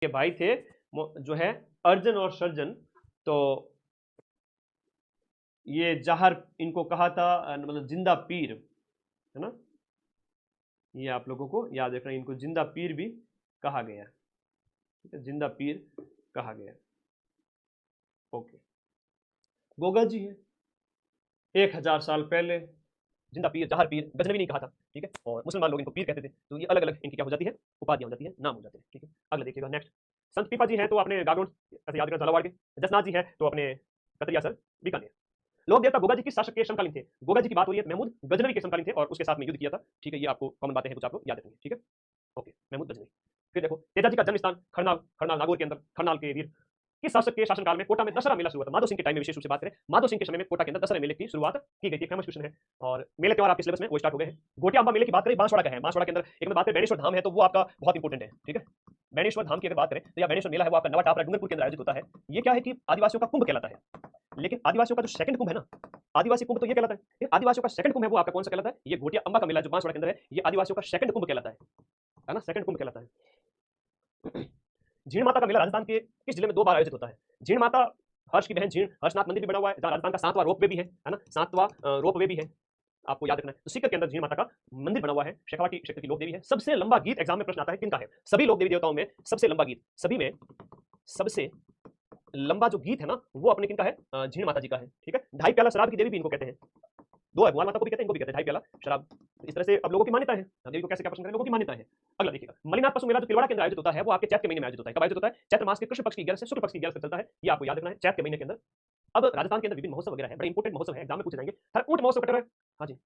के भाई थे जो है अर्जुन और सर्जन। तो ये जहर इनको कहा था मतलब जिंदा पीर, है ना, ये आप लोगों को याद रखना, इनको जिंदा पीर भी कहा गया, ठीक है, जिंदा पीर कहा गया। ओके, गोगा जी है 1000 साल पहले, जिंदा पीर, जहर पीर, गजनवी नहीं कहा था, ठीक है, और मुसलमान लोग इनको पीर कहते थे। तो ये अलग अलग इनकी क्या हो जाती है, उपाधियां हो जाती है, नाम हो जाते हैं, ठीक है। अगला देखिएगा नेक्स्ट, संत पीपा जी हैं तो अपने गागरोड ऐसे याद रखना, झालावाड़ के। जसनाथ जी हैं तो अपने कतरिया सर बीकानेर। लोक देवता गोगा जी किस शासक के समकालीन थे? गोगा जी की बात हो रही है, महमूद गजनवी के समकालीन थे और उसके साथ में युद्ध किया था, ठीक है। ये आपको कॉमन बातें हैं, कुछ आपको याद रखेंगे, ठीक है। ओके, महमूद गजनवी। फिर देखो तेजा जी का जन्म स्थान खरनाल, खरनाल नागौर के अंदर, खरनाल के वीर किस शासक के शासनकाल में कोटा में दशहरा मेला शुरू हुआ था? माधो सिंह के टाइम में विशेष रूप से बात करें, माधो सिंह के समय में कोटा के अंदर दशहरा मेले की शुरुआत की गई थी। फेमस क्वेश्चन है और मेले त्योहार आपके सिलेबस में वो स्टार्ट हो गए हैं। गोटिया अम्बा मेले की बात करें, बांसवाड़ा का है, बांसवाड़ा के अंदर एक में बात करें बेणेश्वर धाम है, तो वो आपका बहुत इंपॉर्टेंट है, ठीक है। बेणेश्वर धाम की अगर बात करें तो यह बेणेश्वर मेला है वो आपका नवा टापरा डूंगरपुर के अंदर आयोजित होता है। ये क्या है कि आदिवासियों का कुंभ कहलाता है, लेकिन आदिवासियों का जो सेकंड कुंभ है ना, आदिवासी कुंभ तो ये कहलाता है, आदिवासियों का सेकंड कुंभ है वो आपका कौन सा कहलाता है? ये गोटिया अम्बा का मेला जो बांसवाड़ा के अंदर है, ये आदिवासियों का सेकंड कुंभ कहलाता है ना, सेकंड कुंभ कहलाता है। झीण माता का मेला राजस्थान के किस जिले में 2 बार आयोजित होता है? झीण माता हर्ष की बहन झीण हर्षनाथ मंदिर भी बना हुआ है, जहाँ राजस्थान का 7वां रोपवे भी है ना, 7वां रोपवे भी है, आपको याद रखना है। तो सीकर के अंदर झीण माता का मंदिर बना हुआ है, शेखावाटी क्षेत्र की लोक देवी है। सबसे लंबा गीत एग्जाम में प्रश्न आता है किनका है? सभी लोक देवी देवताओं में सबसे लंबा गीत, सभी में सबसे लंबा जो गीत है ना वो अपने किनका है? झीण माता जी का है, ठीक है। ढाई प्याला शराब की देवी भी इनको कहते हैं, 2 है, भोला माता को भी कहते हैं, इनको भी कहते हैं ढाई प्याला शराब। इस तरह से अब लोगों की मान्यता है, अब देवी को कैसे क्या प्रश्न करें, लोगों की मान्यता है। अगला देखिएगा, मलिनाथ पशु मेला जो तिलवाड़ा के अंदर आयोजित होता है वो आपके चैत के महीने में आयोजित होता है। कब आयोजित होता है? चैत्र मास के कृष्ण पक्ष की 11 से शुक्ल पक्ष की 11 तक चलता है, ये आपको याद रखना है, चैत के महीने के अंदर। अब राजस्थान के अंदर विभिन्न महोत्सव वगैरह है, बड़े इंपॉर्टेंट महोत्सव है, एग्जाम में पूछे जाएंगे। हर ऊंट महोत्सव कटर है, हाँ जी,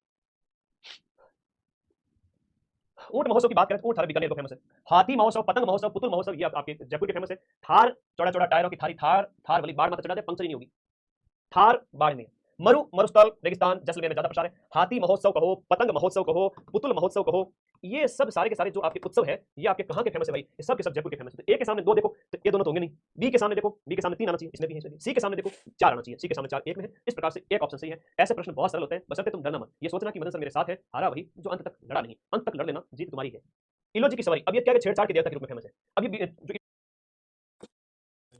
ऊंट महोत्सव की बात करें तो ऊंट हर बीकानेर को फेमस है। हाथी महोत्सव, पतंग महोत्सव, पुतुल महोत्सव ये आपके जयपुर के फेमस है। थार, चौड़ा चौड़ा टायरों की थारी, थार थार वाली बाढ़ मत चढ़ा दे, पंक्चर ही नहीं होगी, थार बाड़मेर। मरुस्थल रेगिस्तान जैसलमेर में ज्यादा प्रसार है। हाथी महोत्सव कहो, पतंग महोत्सव कहो, पुतुल महोत्सव कहो, ये सब सारे के सारे जो आपके उत्सव है ये आपके कहाँ के फेमस है भाई? ये सब के सब जयपुर के फेमस है। तो ए के सामने 2 देखो तो ये दोनों तो होंगे नहीं, बी के सामने देखो, बी के सामने 3 आना चाहिए, इसमें भी है, इसमें भी। सी के सामने देखो 4 आना चाहिए, सी के सामने 4 एक में है। इस प्रकार से एक ऑप्शन सही है। ऐसे प्रश्न बहुत सरल होते हैं, बशर्ते तुम डरना मत, ये सोचना कि मदन सर मेरे साथ है, हारा वही जो अंत तक लड़ा नहीं। अंत तक लड़ लेना, जीत तुम्हारी है। इलोजी की सवारी, अब ये क्या है, छेड़छाड़ के देवता के रूप में फेमस है। अब ये जो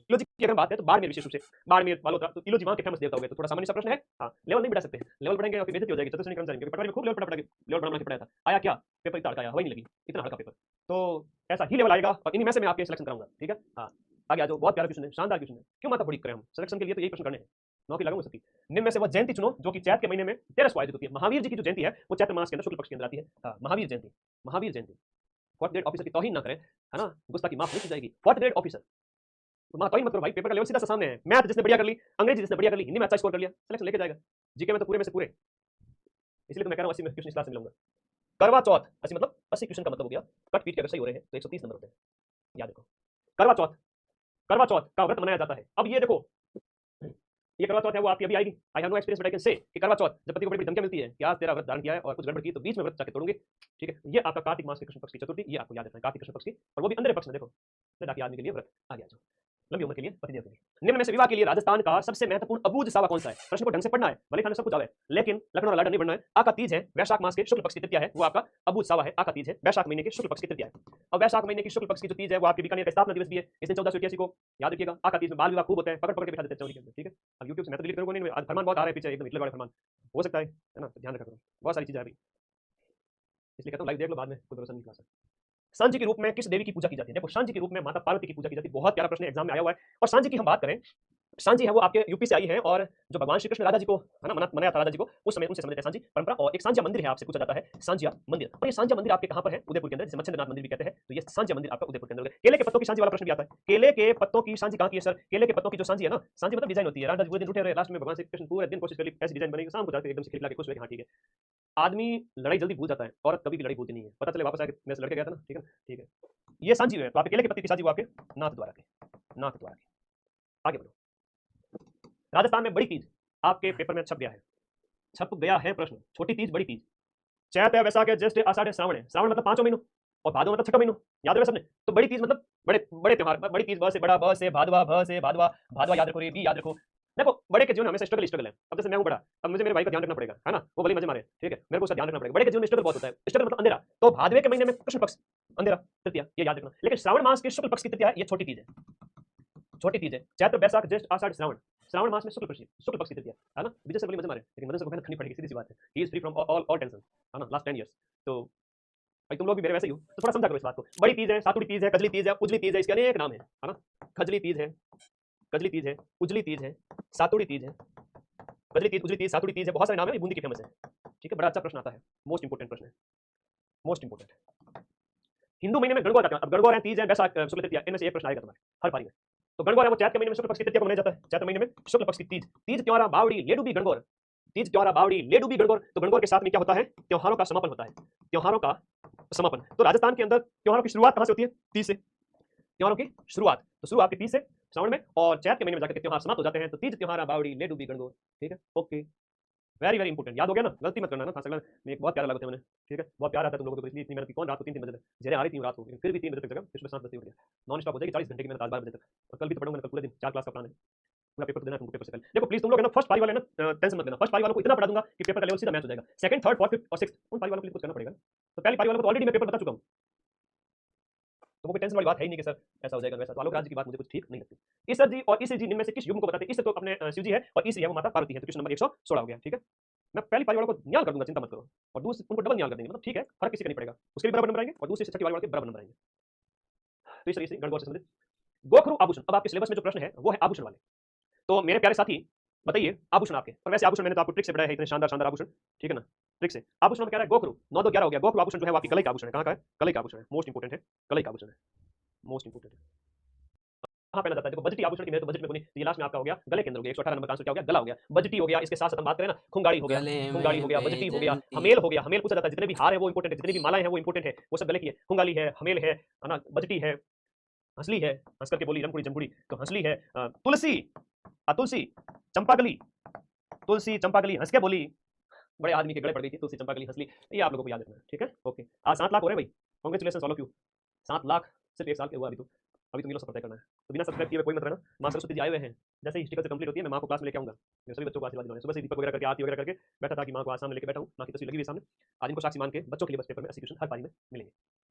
इलोजी की अगर बात है तो बाड़मेर विशेष रूप से, बाड़मेर बालोतरा, तो इलोजी वहां के फेमस देवता हो गए। तो थोड़ा सामान्य सा प्रश्न है, हाँ लेवल नहीं बढ़ा सकते, लेवल बढ़ेंगे और फिर बेइज्जती हो जाएगी चतुर्थ श्रेणी कर्मचारी, क्योंकि पटवारी में खूब लेवल बढ़ा के पढ़ाया था। आया क्या पेपर, इतना आया, हवा ही नहीं लगी, इतना हल्का पेपर। तो ऐसा ही लेवल आएगा और इन्हीं में से मैं आपके सिलेक्शन कराऊंगा, ठीक है। हाँ आगे आ जाओ, बहुत प्यारा क्वेश्चन है, शानदार क्वेश्चन है, क्यों माथा फोड़ी करें हम? सिलेक्शन के लिए तो यही प्रश्न करने हैं, नौकरी लागू हो सकती है। निम्न में से वह जयंती चुनो जो कि चैत के महीने में 13 को आयोजित होती है। महावीर जी की जो जयंती है वो चैत्र मास के अंदर शुक्ल पक्ष के अंदर आती है। हाँ, Mahavir Jayanti, Mahavir Jayanti. Fourth grade officer की तौहीन ना करें, है ना, गुस्ताखी माफ नहीं की जाएगी। फोर्थ ग्रेड ऑफिसर तो तौहीन मत करो भाई, पेपर का लेवल सीधा सा सामने है। मैथ जिसने बढ़िया कर ली, अंग्रेजी जिसने बढ़िया कर ली, हिंदी में अच्छा स्कोर कर लिया, सिलेक्शन लेके जाएगा। जीके में तो पूरे में से पूरे, इसलिए तो मैं कह रहा हूं 80 में क्वेश्चन इस क्लास में मिलूंगा। करवा चौथ, 80 मतलब 80 क्वेश्चन का मतलब हो गया, कट पीट के अगर सही हो रहे हैं तो 130 नंबर होते हैं, याद रखो। करवा चौथ, करवा चौथ का व्रत मनाया जाता है। अब ये देखो, ये करवा चौथ है वो आपकी अभी आएगी। I have no experience but I can say कि करवा चौथ जब पति को बड़ी बड़ी धमकियां मिलती है कि आज तेरा व्रत धारण किया है और कुछ गड़बड़ की तो बीच में व्रत जाके तोड़ूंगे, ठीक है। ये आपका कार्तिक मास के कृष्ण पक्ष की चतुर्थी, ये आपको याद रखना है, कार्तिक कृष्ण पक्ष की, और वो भी अंधेरे पक्ष में। देखो लड़ाकी आदमी के लिए व्रत आ गया, जो लंबी उम्र के लिए, पतिदेव के लिए। निम्न में से विवाह के लिए राजस्थान का सबसे महत्वपूर्ण अबूझ सावा कौन सा है? प्रश्न को ढंग से पढ़ना है, भले खाने सब कुछ आवे, लेकिन लखनऊ वाला नहीं पढ़ना है। आका तीज है, वैशाख मास के शुक्ल पक्ष की तृतीया है, वो आपका अबूझ सावा है। आका तीज है, वैशाख महीने के शुक्ल पक्ष की तृतीया है। और वैशाख महीने की शुक्ल पक्ष की जो तीज है वो आपके बीकानेर का स्थापना दिवस भी है, इस दिन 1481 को, याद रखिएगा। आका तीज में बाल विवाह खूब होता है, पकड़ पकड़ के बिठा देते हैं चौरी के अंदर, ठीक है। अब यूट्यूब से मैं तो डिलीट करूंगा नहीं, आज फरमान बहुत आ रहे हैं पीछे, एकदम हिटलर वाले फरमान हो सकता है ना, तो ध्यान रखा करो, बहुत सारी चीजें आ रही, इसलिए कहता हूँ लाइव देख लो, बाद में कोई भरोसा नहीं क्लास है। सांझी के रूप में किस देवी की पूजा की जाती है? देखो सांझी के रूप में माता पार्वती की पूजा की जाती है, बहुत प्यारा प्रश्न एग्जाम में आया हुआ है। और सांझी की हम बात करें, सांझी है वो आपके यूपी से आई है, और जो भगवान श्री कृष्ण राजा जी को है ना मनाया था, राजा जी को उस समय उनसे संबंधित है सांझी परंपरा। और एक सांझिया मंदिर है, आपसे पूछा जाता है सांझिया मंदिर, और ये सांझिया मंदिर आपके कहां पर है? उदयपुर के अंदर, जिसे मच्छिंद्रनाथ मंदिर भी कहते हैं। तो ये सांझिया मंदिर आपका उदयपुर के अंदर। केले के पत्तों की सांझी वाला प्रश्न भी आता है, केले के पत्तों की सांझी कहां की है सर? केले के पत्तों की जो सांझी है ना, सांझी मतलब डिजाइन होती है, राजा जी पूरे दिन उठे रहे, लास्ट में भगवान श्री कृष्ण पूरे दिन कोशिश करी ऐसी डिजाइन बनेगी, शाम को जाकर एकदम से खिला के खुश हुए, हाँ ठीक है। आदमी लड़ाई जल्दी भूल जाता है, औरत कभी भी लड़ाई भूलती नहीं है, पता चले वापस आके मैं लड़के गया था ना, ठीक है ना, ठीक है। ये सांझी है, तो आपके केले के पत्ते की सांझी वो आपके नाथ द्वारा के, नाथ द्वारा के। आगे बढ़ो, राजस्थान में बड़ी तीज आपके पेपर में छप गया है प्रश्न। छोटी तीज, बड़ी तीज, चैत है, वैसाख है, ज्येष्ठ है, आषाढ़ है, श्रावण है। श्रावण मतलब 5 महीनों और भादव मतलब 6 महीनों, याद रखो सबने। तो बड़ी तीज मतलब बड़े बड़े त्योहार, बड़ी तीज, ब से बड़ा, ब से भादवा, भ से भादवा, भादवा याद रखो, रे बी याद रखो। देखो बड़े के जीवन में हमेशा स्ट्रगल है। अब जैसे मैं हूं बड़ा, अब मुझे मेरे भाई का ध्यान रखना पड़ेगा, है ना, वो भले मजे मारे, ठीक है, मेरे को उसका ध्यान रखना पड़ेगा। बड़े के जीवन में स्ट्रगल बहुत होता है, स्ट्रगल मतलब अंधेरा। तो भादवे के महीने में कृष्ण पक्ष, अंधेरा तृतीया, ये याद रखना। लेकिन श्रावण मास के शुक्ल पक्ष की तृतीया है, ये छोटी तीज है, छोटी तीज है। चैत्र बैसाख ज्येष्ठ आषाढ़ श्रावण, श्रावण मास में शुक्ल पक्ष की तृतीया है ना। विजय से बोली मजे मारे, लेकिन मदन से मेहनत करनी पड़ेगी, सीधी सी बात है। He is free from all tension, है ना, लास्ट 10 years। तो भाई तुम लोग भी मेरे वैसे ही हो, तो थोड़ा समझा करो इस बात को। बड़ी तीज है, सातुड़ी तीज है, कजली तीज है, उजली तीज है, इसके अनेक नाम है ना। खजली तीज है, कजली तीज है, उजली तीज है, सातुड़ी तीज है, कजली तीज, उजली तीज, सातुड़ी तीज है, बहुत सारे नाम है, बूंदी की फेमस है। ठीक है, बड़ा अच्छा प्रश्न आता है, मोस्ट इंपोर्टेंट प्रश्न है, मोस्ट इंपोर्टेंट। हिंदू महीने में गणगौर आता है। अब गणगौर है, तीज है, बैसाख शुक्ल तृतीया, इनमें से एक प्रश्न आएगा तुम्हारे हर पारी में। तो गणगौर है वो चैत्र के महीने में शुक्ल पक्ष की तृतीया को मनाया जाता है, चैत्र महीने में शुक्ल पक्ष की तीज। तीज त्योहारा बावड़ी लेडुबी गणगौर, तीज त्योहारा बावड़ी लेडुबी गणगौर। तो गणगौर के साथ में क्या होता है, त्योहारों का समापन होता है, त्योहारों का समापन। तो राजस्थान के अंदर त्योहारों की शुरुआत कहां से होती है, तीज से, त्योहारों की शुरुआत। तो शुरुआत की तीज से श्रावण में, और चैत्र के महीने में जाकर के त्योहार समाप्त हो जाते हैं। तो तीज त्योहारा बावड़ी लेडुबी गणगौर। ठीक है, ओके, वेरी वेरी इंपोर्टेंट, याद हो गया ना, गलती मत करना ना। खास में एक बहुत प्यारा लगता है मैंने, ठीक है, बहुत प्यार आता है तुम लोगों को, इसलिए इतनी मेहनत की। कौन रात को 3 बजे तक जेरे आ रही थी रात को, लेकिन फिर भी 3 बजे तक जगह, फिर सुबह 7 बजे उठ गया। नॉन स्टॉप हो जाएगी 40 घंटे की मेहनत, आज 12 बजे तक। और कल भी तो पढ़ूंगा, कल पूरे दिन 4 क्लास का प्लान है, पूरा पेपर देना है तुमको पेपर से पहले। देखो प्लीज तुम लोग है ना, फर्स्ट पारी वाले ना टेंशन मत लेना, फर्स्ट पारी वालों को इतना पढ़ा दूंगा कि पेपर का लेवल सीधा मैच हो जाएगा। सेकंड, थर्ड, फोर्थ, फिफ्थ और सिक्स्थ, उन पारी वालों के लिए कुछ करना पड़ेगा। तो पहली पारी वालों को तो ऑलरेडी मैं पेपर बता चुका हूँ, तो कोई टेंशन वाली बात है ही नहीं कि सर ऐसा हो जाएगा वैसा। तो आलोक राज की बात मुझे कुछ ठीक नहीं लगती। ईसर जी और ईसी जी इनमें से किस युग को बताते हैं। ईसर तो अपने शिव जी है, और ईसी है वो माता पार्वती है। तो क्वेश्चन नंबर 116 हो गया। ठीक है, मैं पहली पारी वालों को न्याल कर दूंगा, चिंता मत करो, और दूसरे उनको डबल न्याल कर देंगे, मतलब ठीक है, फर्क किसी का नहीं पड़ेगा, उसके भी बराबर नंबर आएंगे और दूसरे से छठी वाले के बराबर नंबर आएंगे। तो इस तरीके से गणगौर से संबंधित गोखरू आभूषण। अब आपके सिलेबस में जो प्रश्न है वो है आभूषण वाले। तो मेरे प्यारे साथी बताइए आभूषण आपके, और वैसे आभूषण मैंने तो आपको ट्रिक से बढ़ाया है, इतने शानदार शानदार आभूषण, ठीक है ना, ट्रिक से। आभूषण में क्या है, गोखरू 9 2 11 हो गया। गोखरू आभूषण जो है वो आपकी कलई का आभूषण है। कहां का है, कलई का आभूषण है, मोस्ट इंपोर्टेंट है, कलई का आभूषण है, मोस्ट इंपोर्टेंट है। कहां पहना जाता है, देखो बजटी आभूषण की मेरे तो बजट में कोई नहीं, तो ये लास्ट में आपका हो गया गले के अंदर हो गया। 118 नंबर का आंसर क्या हो गया, गला हो गया, बजटी हो गया। इसके साथ साथ हम बात करें ना, खुंगाड़ी हो गया, गले खुंगाड़ी हो में गया, बजटी हो गया, बैजंती। हमेल हो गया। हमेल पूछा जाता है, जितने भी हार है वो इंपोर्टेंट है, जितनी भी मालाएं हैं वो इंपोर्टेंट है, वो सब गले की है। खुंगाली है, हमेल है ना, बजटी है, हंसली है, हंस करके बोली रमकुड़ी जमकुड़ी, तो हंसली है, तुलसी, तुलसी, चंपागली, तुलसी चंपागली हंस के बोली, बड़े आदमी के गले पड़ गई थी तुलसी चंपागली हंसली। ये आप लोगों को याद रखना है, ठीक है, ओके। आज 7 लाख हो रहे हैं भाई, congratulation all of you. 7 lakh सिर्फ 1 साल के हुआ अभी तो मिलो सफर तय करना है। तो बिना सब्सक्राइब किए हुए कोई मत रहना। मां सरस्वती जी आए हुए हैं, जैसे ही हिस्ट्री से कंप्लीट होती है मैं मां को क्लास में लेके आऊंगा, मैं सभी बच्चों को आशीर्वाद दिलाने। सुबह से दीपक वगैरह करके आरती वगैरह करके बैठा था कि मां को आज सामने लेके बैठा हूं, मां की तस्वीर लगी हुई है सामने। आज इनको साक्षी मान के बच्चों के लिए बस पेपर में 80 क्वेश्चन हर पारी में मिलेंगे।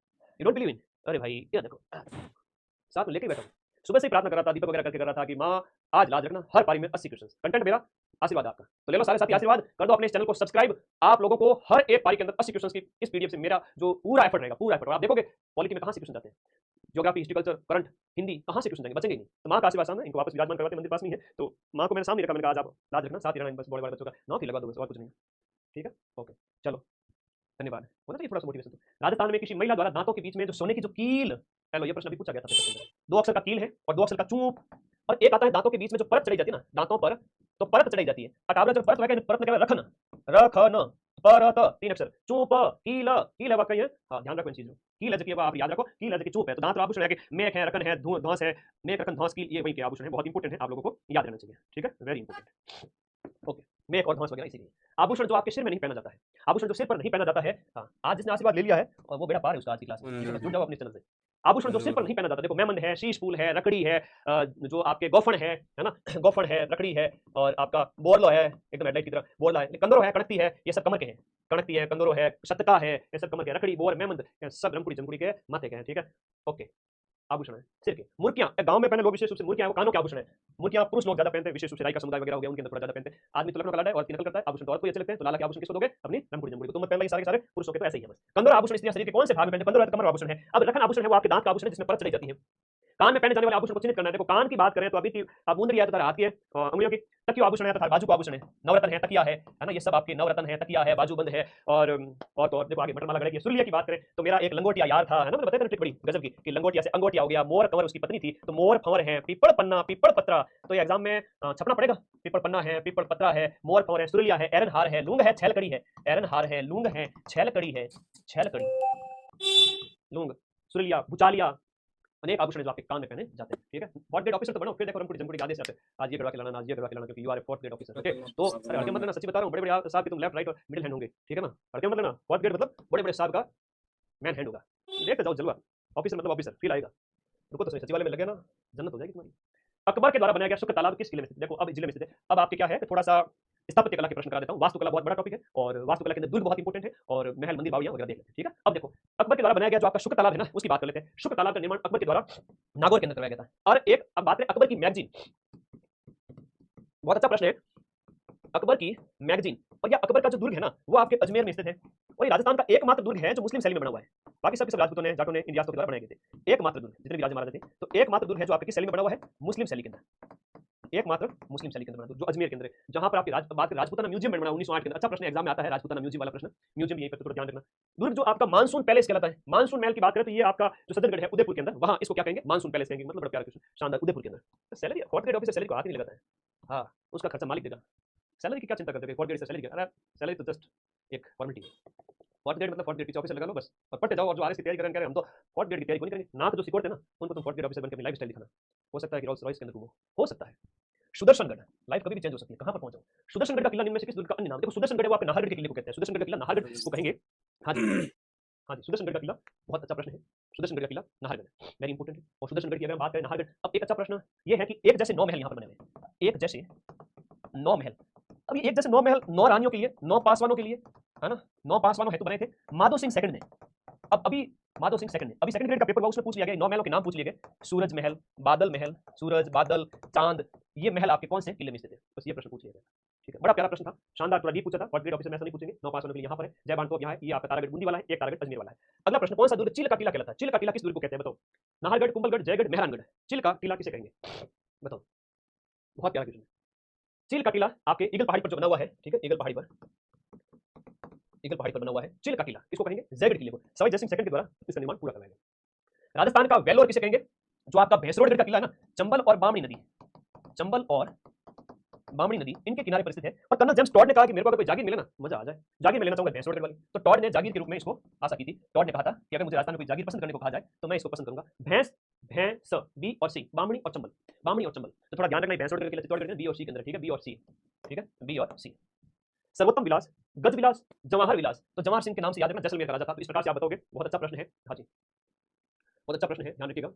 यू डोंट बिलीव इन, अरे भाई ये देखो साथ में लेके बैठा हूं, सुबह से ही प्रार्थना कर रहा था, दीपक वगैरह करके कर रहा था कि मां आज लाज रखना, हर पारी में 80 क्वेश्चन। कंटेंट मेरा, आशीर्वाद आपका। तो ले लो सारे साथी आशीर्वाद कर दो, अपने इस चैनल को सब्सक्राइब। आप लोगों को हर एक पारी के अंदर 80 क्वेश्चन की इस पीडीएफ से मेरा जो पूरा एफर्ट रहेगा, पूरा एफर्ट। आप देखोगे पॉलिटी में कहां से क्वेश्चन जाते हैं, geography, history, culture, current, Hindi, कहां से क्वेश्चन जाएंगे, बचेंगे नहीं। तो मां का आशीर्वाद सामने, इनको वापस विराजमान करवाते मंदिर पास में है। तो मां को मैंने सामने रखा, मैंने कहा आज आप लाज रखना, साथ ही रहना, बस बड़े बड़े बच्चों का नौक ही लगा दो बस, और कुछ नहीं। ठीक है, ओके, चलो धन्यवाद। होना चाहिए थोड़ा सा मोटिवेशन। तो राजस्थान में किसी महिला द्वारा दांतों के बीच में जो सोने की जो कील, हेलो ये प्रश्न भी पूछा गया था पेपर के अंदर। 2 अक्षर का कील है और 2 अक्षर का चूप, और एक आता है दांतों के बीच में जो परत चढ़ाई जाती है ना, दांतों पर, तो परत चढ़ाई जाती है। अटावरा जो परत लगा, परत लगा रखना, रखना, परत 3 अक्षर, चूप, कील, कील है वाकई है, हाँ ध्यान रखो इन चीजों। कील है जो आप याद रखो, कील है जो चूप है। तो दांत आभूषण है कि मेक है, रकन है, धौंस है, मेक, रकन, धौंस, कील, ये वही के आभूषण है, बहुत इंपॉर्टेंट है, आप लोगों को याद रहना चाहिए। ठीक है, वेरी इंपॉर्टेंट, ओके। मेक और धौंस वगैरह इसीलिए। आभूषण जो आपके सिर में नहीं पहना जाता है, आभूषण जो सिर पर नहीं पहना जाता है, हाँ आज जिसने आशीर्वाद ले लिया है और वो बेटा पार है उसका आज की क्लास में, ठीक है, जुड़ जाओ अपने चैनल से। आभूषण जो सिर पर नहीं पहना जाता, देखो मेमंद है, शीश फूल है, रकड़ी है, जो आपके गोफन है ना, गोफन है, रकड़ी है, और आपका बोरलो है, एकदम हेडलाइट की तरह बोरला है, कंदरो है, कड़कती है, ये सब कमर के हैं। कड़कती है, कंदरो है, शतका है, ये सब कमर के। रकड़ी, बोर, मेमंद सब रमकुड़ी जमकुड़ी के माथे के हैं। ठीक है, ओके। आभूषण है सिर के। मुर्कियां गांव में पहने लोग विशेष रूप से, मुर्कियां वो कानों के आभूषण है। मुर्कियां पुरुष लोग ज्यादा पहनते हैं, विशेष रूप से राई का समुदाय वगैरह हो गया, उनके अंदर थोड़ा ज्यादा पहनते हैं। आदमी तो लखनऊ का लाडा है और नकल करता है, आभूषण तो और कोई अच्छे लगते हैं, तो लाला के आभूषण किसको दोगे, अपनी रमकुड़ी जमकुड़ी को। तुम मत पहन, सारे के सारे पुरुषों के तो ऐसे ही है बस। कंदर आभूषण स्त्रियां शरीर के कौन से भाग में पहनते हैं, कंदर कमर आभूषण है। अब रखन आभूषण है वो आपके दांत का आभूषण है, जिसमें परत चढ़ी जाती है। कान में पहने जाने वाले आभूषण को चिन्हित करना है। देखो कान की बात करें तो अभी की आप मुंदरी है, तो हाथ की है, उंगलियों की, तकियो आभूषण है तथा बाजू का आभूषण है, नवरत्न है, तकिया है ना, ये सब आपके नवरत्न है, तकिया है, बाजूबंद है, और तो और देखो आगे बटन माला गले की। सुरलिया की बात करें तो मेरा एक लंगोटिया यार था, है ना, मैंने बताया था ट्रिक बड़ी गजब की कि लंगोटिया से अंगोटिया हो गया। मोर कंवर उसकी पत्नी थी, तो मोर फंवर है, पीपड़ पन्ना, पीपड़ पत्रा, तो ये एग्जाम में छपना पड़ेगा। पीपड़ पन्ना है, पीपड़ पत्रा है, मोर फंवर है, सुरलिया है, एरन हार है, लूंग है, छैल कड़ी है, एरन हार है, लूंग है, छैल कड़ी है, छैल कड़ी, लूंग, सुरलिया, भुचालिया, अनेक आभूषण जो आपके कान में पहने जाते हैं। ठीक है, फोर्थ ग्रेड ऑफिसर तो बनो, फिर देखो रमकुड़ी जमकुड़ी आदेश आते हैं, आज ये करवा के लाना, आज ये करवा के लाना, क्योंकि you are a fourth grade officer. Okay, तो अरे हड़के मत लेना, सच्ची बता रहा हूँ, बड़े बड़े साहब के तुम लेफ्ट राइट और मिडिल हैंड होंगे। ठीक है ना, हड़के मत लेना, फोर्थ ग्रेड मतलब बड़े बड़े साहब का मैन हैंड होगा। देखते जाओ जलवा, ऑफिसर मतलब ऑफिसर फील आएगा। रुको तो सही, सचिवालय में लगे ना, जन्नत हो जाएगी तुम्हारी। अकबर के द्वारा बनाया गया शुक्र तालाब किस किले में स्थित, देखो अब जिले में स्थित है। अब आपके क्या है, थोड़ा सा स्थापत्य कला के प्रश्न करा देता हूँ। वास्तुकला बहुत बड़ा टॉपिक है और वास्तुकला के अंदर दुर्ग बहुत इंपॉर्टेंट है और महल मंदिर बावड़ियां वगैरह देख लेते हैं। ठीक है, अब देखो अकबर के द्वारा बनाया गया जो आपका शुक्र तालाब है ना, उसकी बात कर लेते हैं। शुक्र तालाब का निर्माण अकबर के द्वारा नागौर के अंदर करवाया गया था। और एक अब बात है अकबर की मैगजीन, बहुत अच्छा प्रश्न है। अकबर की मैगजीन और या अकबर का जो दुर्ग है ना वो आपके अजमेर में स्थित है और ये राजस्थान का एकमात्र दुर्ग है जो मुस्लिम शैली में बना हुआ है। बाकी सब राजपूतों ने, जाटों ने, इंडियाज के द्वारा बनाए गए थे। एकमात्र दुर्ग जितने भी राजा महाराजा थे, तो एकमात्र दुर्ग है जो आपके किस शैली में बना हुआ है, मुस्लिम शैली के अंदर, एकमात्र मुस्लिम शैली के अंदर बना दुर्ग जो अजमेर के अंदर है, जहां पर आपकी बात राजपूताना म्यूजियम बना 1908 के अंदर। अच्छा प्रश्न एग्जाम में आता है राजपूताना म्यूजियम वाला प्रश्न, म्यूजियम यहीं पर थोड़ा ध्यान रखना। दुर्ग जो आपका मानसून पैलेस कहलाता है, मानसून महल की बात करें तो ये आपका जो सदरगढ़ है उदयपुर के अंदर, वहां इसको क्या कहेंगे, मानसून पैलेस कहेंगे। मतलब बड़ा प्यारा क्वेश्चन, शानदार, उदयपुर के अंदर। Salary fourth grade officer salary को हाथ नहीं लगाता है, हाँ उसका खर्चा मालिक देगा। सैलरी की क्या चिंता करते हो, फोर्थ ग्रेड से सैलरी, अरे सैलरी तो जस्ट एक फॉर्मेलिटी है। फोर्थ ग्रेड मतलब फोर्थ ग्रेड पीछे ऑफिसर लगा लो बस और पढ़ते जाओ। और जो आरएस की तैयारी करें हम तो फोर्थ ग्रेड की तैयारी नहीं करेंगे ना, तो जो सिक्योर थे ना उनको तुम फोर्थ ग्रेड ऑफिसर बनकर अपनी लाइफ स्टाइल दिखाना। हो सकता है कि रोल्स रॉयस के अंदर घूमो, हो सकता है। सुदर्शनगढ़, लाइफ कभी भी चेंज हो सकती है, कहां पर पहुंचो। सुदर्शनगढ़ का किला निम्न में से किस दुर्ग का अन्य नाम, देखो सुदर्शनगढ़ वो आपके नाहरगढ़ के किले को कहते हैं, सुदर्शनगढ़ का किला नाहरगढ़ को कहेंगे। हाँ जी, हाँ जी, सुदर्शनगढ़ का किला बहुत अच्छा प्रश्न है। सुदर्शनगढ़ का किला नाहरगढ़ वेरी इंपॉर्टेंट है। और सुदर्शनगढ़ की अगर हम बात करें नाहरगढ़, अब एक अच्छा प्रश्न ये है कि एक जैसे 9 महल यहाँ पर बने हुए हैं, एक जैसे 9 महल। अब ये एक जैसे 9 महल 9 रानियों के लिए, 9 पासवानों के लिए, है ना, 9 पासवानों हेतु बने थे माधो सिंह सेकंड ने। अब अभी माधो सिंह सेकंड ने अभी सेकंड ग्रेड का पेपर हुआ, उसमें पूछ लिया गया 9 महलों के नाम पूछ लिए गए, सूरज महल, बादल महल, सूरज, बादल, चांद, ये महल आपके कौन से किले में स्थित है, बस ये प्रश्न पूछ लिया गया। ठीक है, बड़ा प्यारा प्रश्न था, शानदार, थोड़ा डीप पूछा था। फर्स्ट ग्रेड ऑफिसर में ऐसा नहीं पूछेंगे। 9 पासवानों के लिए यहाँ पर है, जय बांटो यहाँ है, ये आपका तारागढ़ बूंदी वाला है, एक तारागढ़ अजमेर वाला है। अगला प्रश्न, कौन सा दुर्ग चिल का किला कहलाता है, चिल का किला किस दुर्ग को कहते हैं बताओ, नाहरगढ़, कुंभलगढ़, जयगढ़, मेहरानगढ़, चिल का किला किसे कहेंगे बताओ, बहुत प्यारा क्वेश्चन। चिल का किला आपके ईगल पहाड़ी पर जो बना हुआ है, ठीक है, ईगल पहाड़ी पर, ईगल पहाड़ी पर बना हुआ है चिल का किला, किसको कहेंगे, जयगढ़ किले को सवाई जयसिंह सेकंड के द्वारा इसका निर्माण पूरा करवाया गया। राजस्थान का वेलोर किसे कहेंगे, जो आपका भैंसरोडगढ़ का किला है ना, चंबल और बामणी नदी, चंबल और बामणी नदी इनके किनारे पर स्थित है। और कर्नल जेम्स टॉड ने कहा कि मेरे को अगर कोई जागीर मिले ना, मजा आ जाए, जागीर में लेना चाहूंगा भैंसरोडगढ़ वाली, तो टॉड ने जागीर के रूप में इसको आशा की थी। टॉड ने कहा था कि अगर मुझे राजस्थान में कोई जागीर पसंद करने को कहा जाए तो मैं इसको पसंद करूंगा, भैंस, भैंस, बी और सी, बामणी और चंबल, बामणी और चंबल। तो थोड़ा ध्यान रखना, भैंसरोडगढ़ के लिए चित्तौड़गढ़ बी और सी के अंदर, ठीक है, बी और सी, ठीक है, बी और सी। सर्वोत्तम विलास, गज विलास, जवाहर विलास, तो जवाहर सिंह के नाम से याद रखना, जैसलमेर का राजा था। तो इस प्रकार से आप बताओगे, बहुत अच्छा प्रश्न है। हाँ जी, बहुत अच्छा प्रश्न है, ध्यान रखिएगा।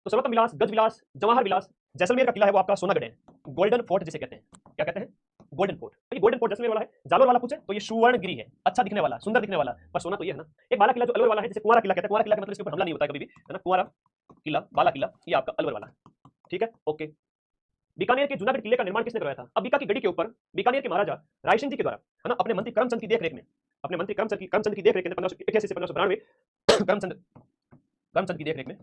तो सर्वोत्तम विलास, गज विलास, जवाहर विलास, जैसलमेर का किला है वो आपका सोनागढ़ है, गोल्डन फोर्ट जिसे कहते हैं, क्या कहते हैं, गोल्डन फोर्ट। तो ये गोल्डन फोर्ट जैसलमेर वाला है। जालोर वाला पूछे तो ये सुवर्णगिरी है, अच्छा दिखने वाला, सुंदर दिखने वाला, पर सोना तो ये है ना। एक बाला किला जो अलवर वाला है, जिसे कुंवारा किला कहते हैं, कुंवारा किला का मतलब इसके ऊपर हमला नहीं होता है कभी भी, है ना, कुंवारा किला, बाला किला, ये आपका अलवर वाला, ठीक है, ओके। बीकानेर के जूनागढ़ किले का निर्माण किसने करवाया था, अब बीका की गढ़ी के ऊपर बीकानेर के महाराजा राय सिंह जी के द्वारा, है ना, अपने मंत्री करमचंद की देखरेख में, अपने मंत्री करमचंद की देखरेख में 1588 से 1592 करमचंद की देखरेख में,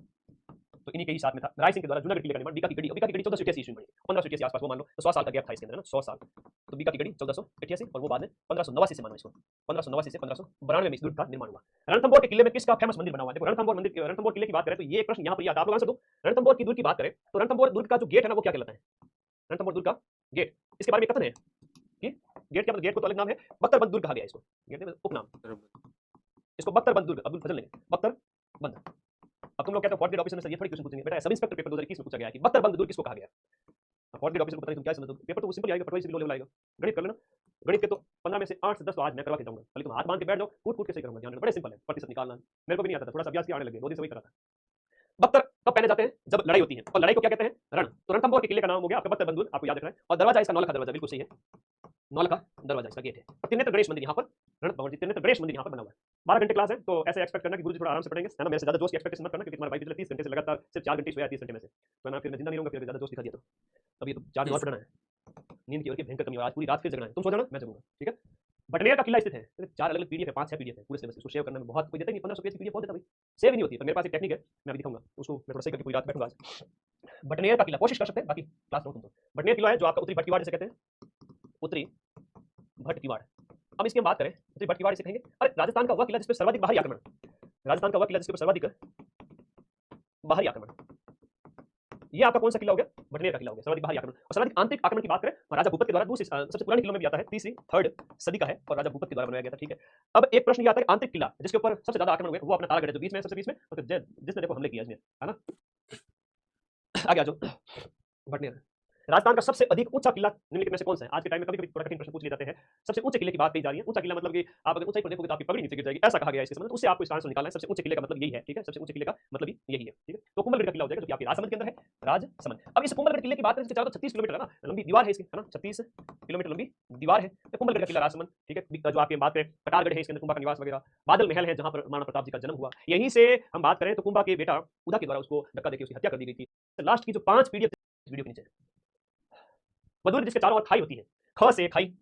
तो इन्हीं के ही साथ में था राय सिंह के द्वारा जूनागढ़ किले का निर्माण। बीका की गढ़ी 1488 ईस्वी में बनी, 1588 आसपास वो मान लो, तो 100 साल का गैप था इसके अंदर ना, 100 साल। तो बीका की गढ़ी 1488 और वो बाद में 1589 से मानो इसको, 1589 से 1592 में इस दुर्ग का निर्माण हुआ। रणथंभौर के किले में किसका फेमस मंदिर बना हुआ है, देखो रणथंभौर मंदिर, रणथंभौर किले की बात करें तो ये एक प्रश्न यहाँ पर आता है, आप लोग आंसर दो। रणथंभौर की दुर्ग की बात करें तो रणथंभौर दुर्ग का जो गेट है ना वो क्या कहलाता है, रणथंभौर दुर्ग का गेट, इसके बारे में कथन है कि गेट क्या मतलब, गेट को तो अलग नाम है, बख्तरबंद दुर्ग कहा गया इसको, गेट में उपनाम, इसको बख्तरबंद दुर्ग, अब्दुल फजल लेंगे बख्तरबंद। अब तुम लोग कहते हो फोर्थ ग्रेड ऑफिसर में सर ये थोड़ी क्वेश्चन पूछेंगे बेटा, सब इंस्पेक्टर पेपर 2021 में पूछा गया है कि बख्तरबंद दुर्ग किसको कहा गया। फोर्थ ग्रेड ऑफिसर को पता नहीं तुम क्या समझते हो, पेपर तो सिंपल आएगा, पटवाई से भी लो लेवल आएगा। गणित कर लेना, गणित के तो 15 में से 8 से 10 तो आज मैं करवा के जाऊंगा, खाली तुम हाथ बांध के बैठ जाओ, फूट के सही करूंगा, ध्यान रखना, बड़े सिंपल है, प्रतिशत निकालना मेरे को भी नहीं आता था, थोड़ा सा अभ्यास किया आने लगे, 2 दिन से वही करा था। बख्तर कब पहने जाते हैं, जब लड़ाई होती है, और लड़ाई को क्या कहते हैं, रण। तो रणथंभौर के किले का नाम हो गया आपका बख्तरबंद दुर्ग, आपको याद रखना है। और दरवाजा इसका नौलखा दरवाजा, बिल्कुल सही है, नौलखा दरवाजा इसका गेट है। और त्रिनेत्र गणेश मंदिर यहाँ पर, रणथंभौर त्रिनेत्र गणेश मंदिर यहाँ पर बना हुआ है। 12 घंटे क्लास है, तो ऐसे एक्सपेक्ट करना कि गुरुजी थोड़ा आराम से पढ़ेंगे, है ना, मेरे से ज्यादा दोस्त की एक्सपेक्टेशन मत करना, क्योंकि तुम्हारा भाई पिछले 30 घंटे से लगातार सिर्फ 4 घंटे सोया 30 घंटे में से, तो मैं फिर मैं जिंदा नहीं रहूंगा, फिर ज्यादा दोस्त दिखा दिया तो अभी तो 4 दिन और पढ़ना है, नींद की और की भयंकर कमी, आज पूरी रात फिर जगना है, तुम सो जाना मैं जगूंगा, ठीक है। बटनेर का किला स्थित है, 4 अलग पीडीएफ है, 5-6 पीडीएफ है पूरे सिलेबस, इसको सेव करने में बहुत कोई देता नहीं, 1500 पेज की पीडीएफ बहुत देता भाई, सेव ही नहीं होती है, तो मेरे पास एक टेक्निक है, मैं अभी दिखाऊंगा उसको, मैं थोड़ा सही करके पूरी रात बैठूंगा आज। बटनेर का किला कोशिश कर सकते हैं, बाकी क्लास लो तुम तो। बटनेर किला है जो आपका उत्तरी भटकीवाड़ जिसे कहते हैं, उत्तरी भटकीवाड़। अब इसकी हम बात करें, उत्तरी भटकीवाड़ इसे कहेंगे। अरे राजस्थान का वह किला जिस पर सर्वाधिक बाहरी आक्रमण, राजस्थान का वह किला जिसके ऊपर सर्वाधिक बाहरी आक्रमण, ये आपका कौन सा किला हो गया, बटनेर का किला हो गया, सर्वाधिक बाहरी आक्रमण। और सर्वाधिक आंतरिक आक्रमण की बात करें, राजा भूपत के द्वारा दूसरी सबसे पुराने किलों में भी आता है, तीसरी थर्ड सदी का है और राजा भूपत के द्वारा बनाया गया था, ठीक है। अब एक प्रश्न ये आता है आंतरिक किला जिसके ऊपर सबसे ज्यादा आक्रमण हुए, वो अपना तारागढ़ है जो बीच में, सबसे बीच में, और जिसने देखो हमले किया इसमें, है ना। आगे आ जाओ, बटनेर। राजस्थान का सबसे अधिक ऊंचा किला निम्नलिखित में से कौन सा है, आज के टाइम में कभी कभी थोड़ा कठिन प्रश्न पूछ लिए जाते हैं। सबसे ऊंचे किले की बात कही जा रही है, ऊंचा किला मतलब कि आप अगर ऊंचाई पर देखोगे तो आपकी पगड़ी नीचे गिर जाएगी, ऐसा कहा गया है इसके संबंध, उससे आपको इसका आंसर निकालना है। सबसे ऊंचे किले का मतलब यही है, ठीक है, सबसे ऊंचे किले का मतलब यही है, ठीक है। तो कुंभलगढ़ का किला हो जाएगा जो कि आपकी राजसमंद के अंदर है, राजसमंद। अब इस कुंभलगढ़ किले की बात करें, इसके चारों 36 किलोमीटर है ना, लंबी दीवार है इसकी, है ना, 36 किलोमीटर लंबी दीवार है। तो कुंभलगढ़ का किला राजसमंद, ठीक है। जो आपकी बात करें कटारगढ़ है, इसके अंदर कुंभा का निवास वगैरह, बादल महल है जहां पर महाराणा प्रताप जी का जन्म हुआ। यहीं से हम बात करें तो कुंभा के बेटा उदा के द्वारा उसको धक्का देकर उसकी हत्या कर दी गई थी। लास्ट की जो 5 पीडीएफ वीडियो के नीचे, वह दुर्ग जिसके चारों ओर खाई होती है, ख से खाई,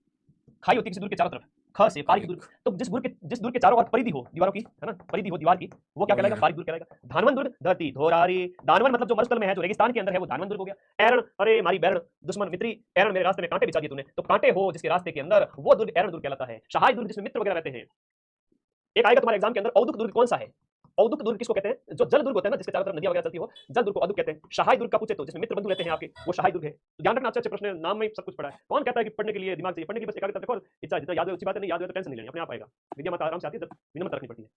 खाई होती है किसी दुर्ग के चारों तरफ, ख से पारिक दुर्ग। तो जिस दुर्ग के चारों ओर परिधि हो दीवारों की, है ना, परिधि हो दीवार की, वो क्या कहलाएगा? पारिक दुर्ग कहलाएगा। धानवन दुर्ग, धरती धोरारी, दानवन मतलब जो मरुस्थल में है, जो रेगिस्तान के अंदर है, वो धानवन दुर्ग हो गया। एरण, अरे मारी बैरण, दुश्मन मित्री, एरण मेरे रास्ते में कांटे बिछा दिए तूने, तो कांटे हो जिसके रास्ते के अंदर, वो दुर्ग एरण दुर्ग कहलाता है। सहाय दुर्ग जिसमें मित्र वगैरह रहते हैं। एक आएगा तुम्हारे एग्जाम के अंदर, औदुक दुर्ग कौन सा है? औदुक दुर्ग किसको कहते हैं? जो जल दुर्ग होता है ना, जिसके चारों तरफ नदियां वगैरह चलती हो, जल दुर्ग को औदुक कहते हैं। सहाय दुर्ग का पूछे तो जिसमें मित्र बंधु रहते हैं आपके, वो सहाय दुर्ग है। तो ध्यान रखना, अच्छे प्रश्न, नाम में सब कुछ पढ़ा है। कौन कहता है कि पढ़ने के लिए दिमाग चाहिए? पढ़ने की बस एकाग्रता देखो, इच्छा जितना याद हो अच्छी बात है, नहीं याद हो तो टेंशन नहीं लेनी, अपने आप आएगा। विद्या माता आराम से आती है, जब विनम्रता रखनी पड़ती है।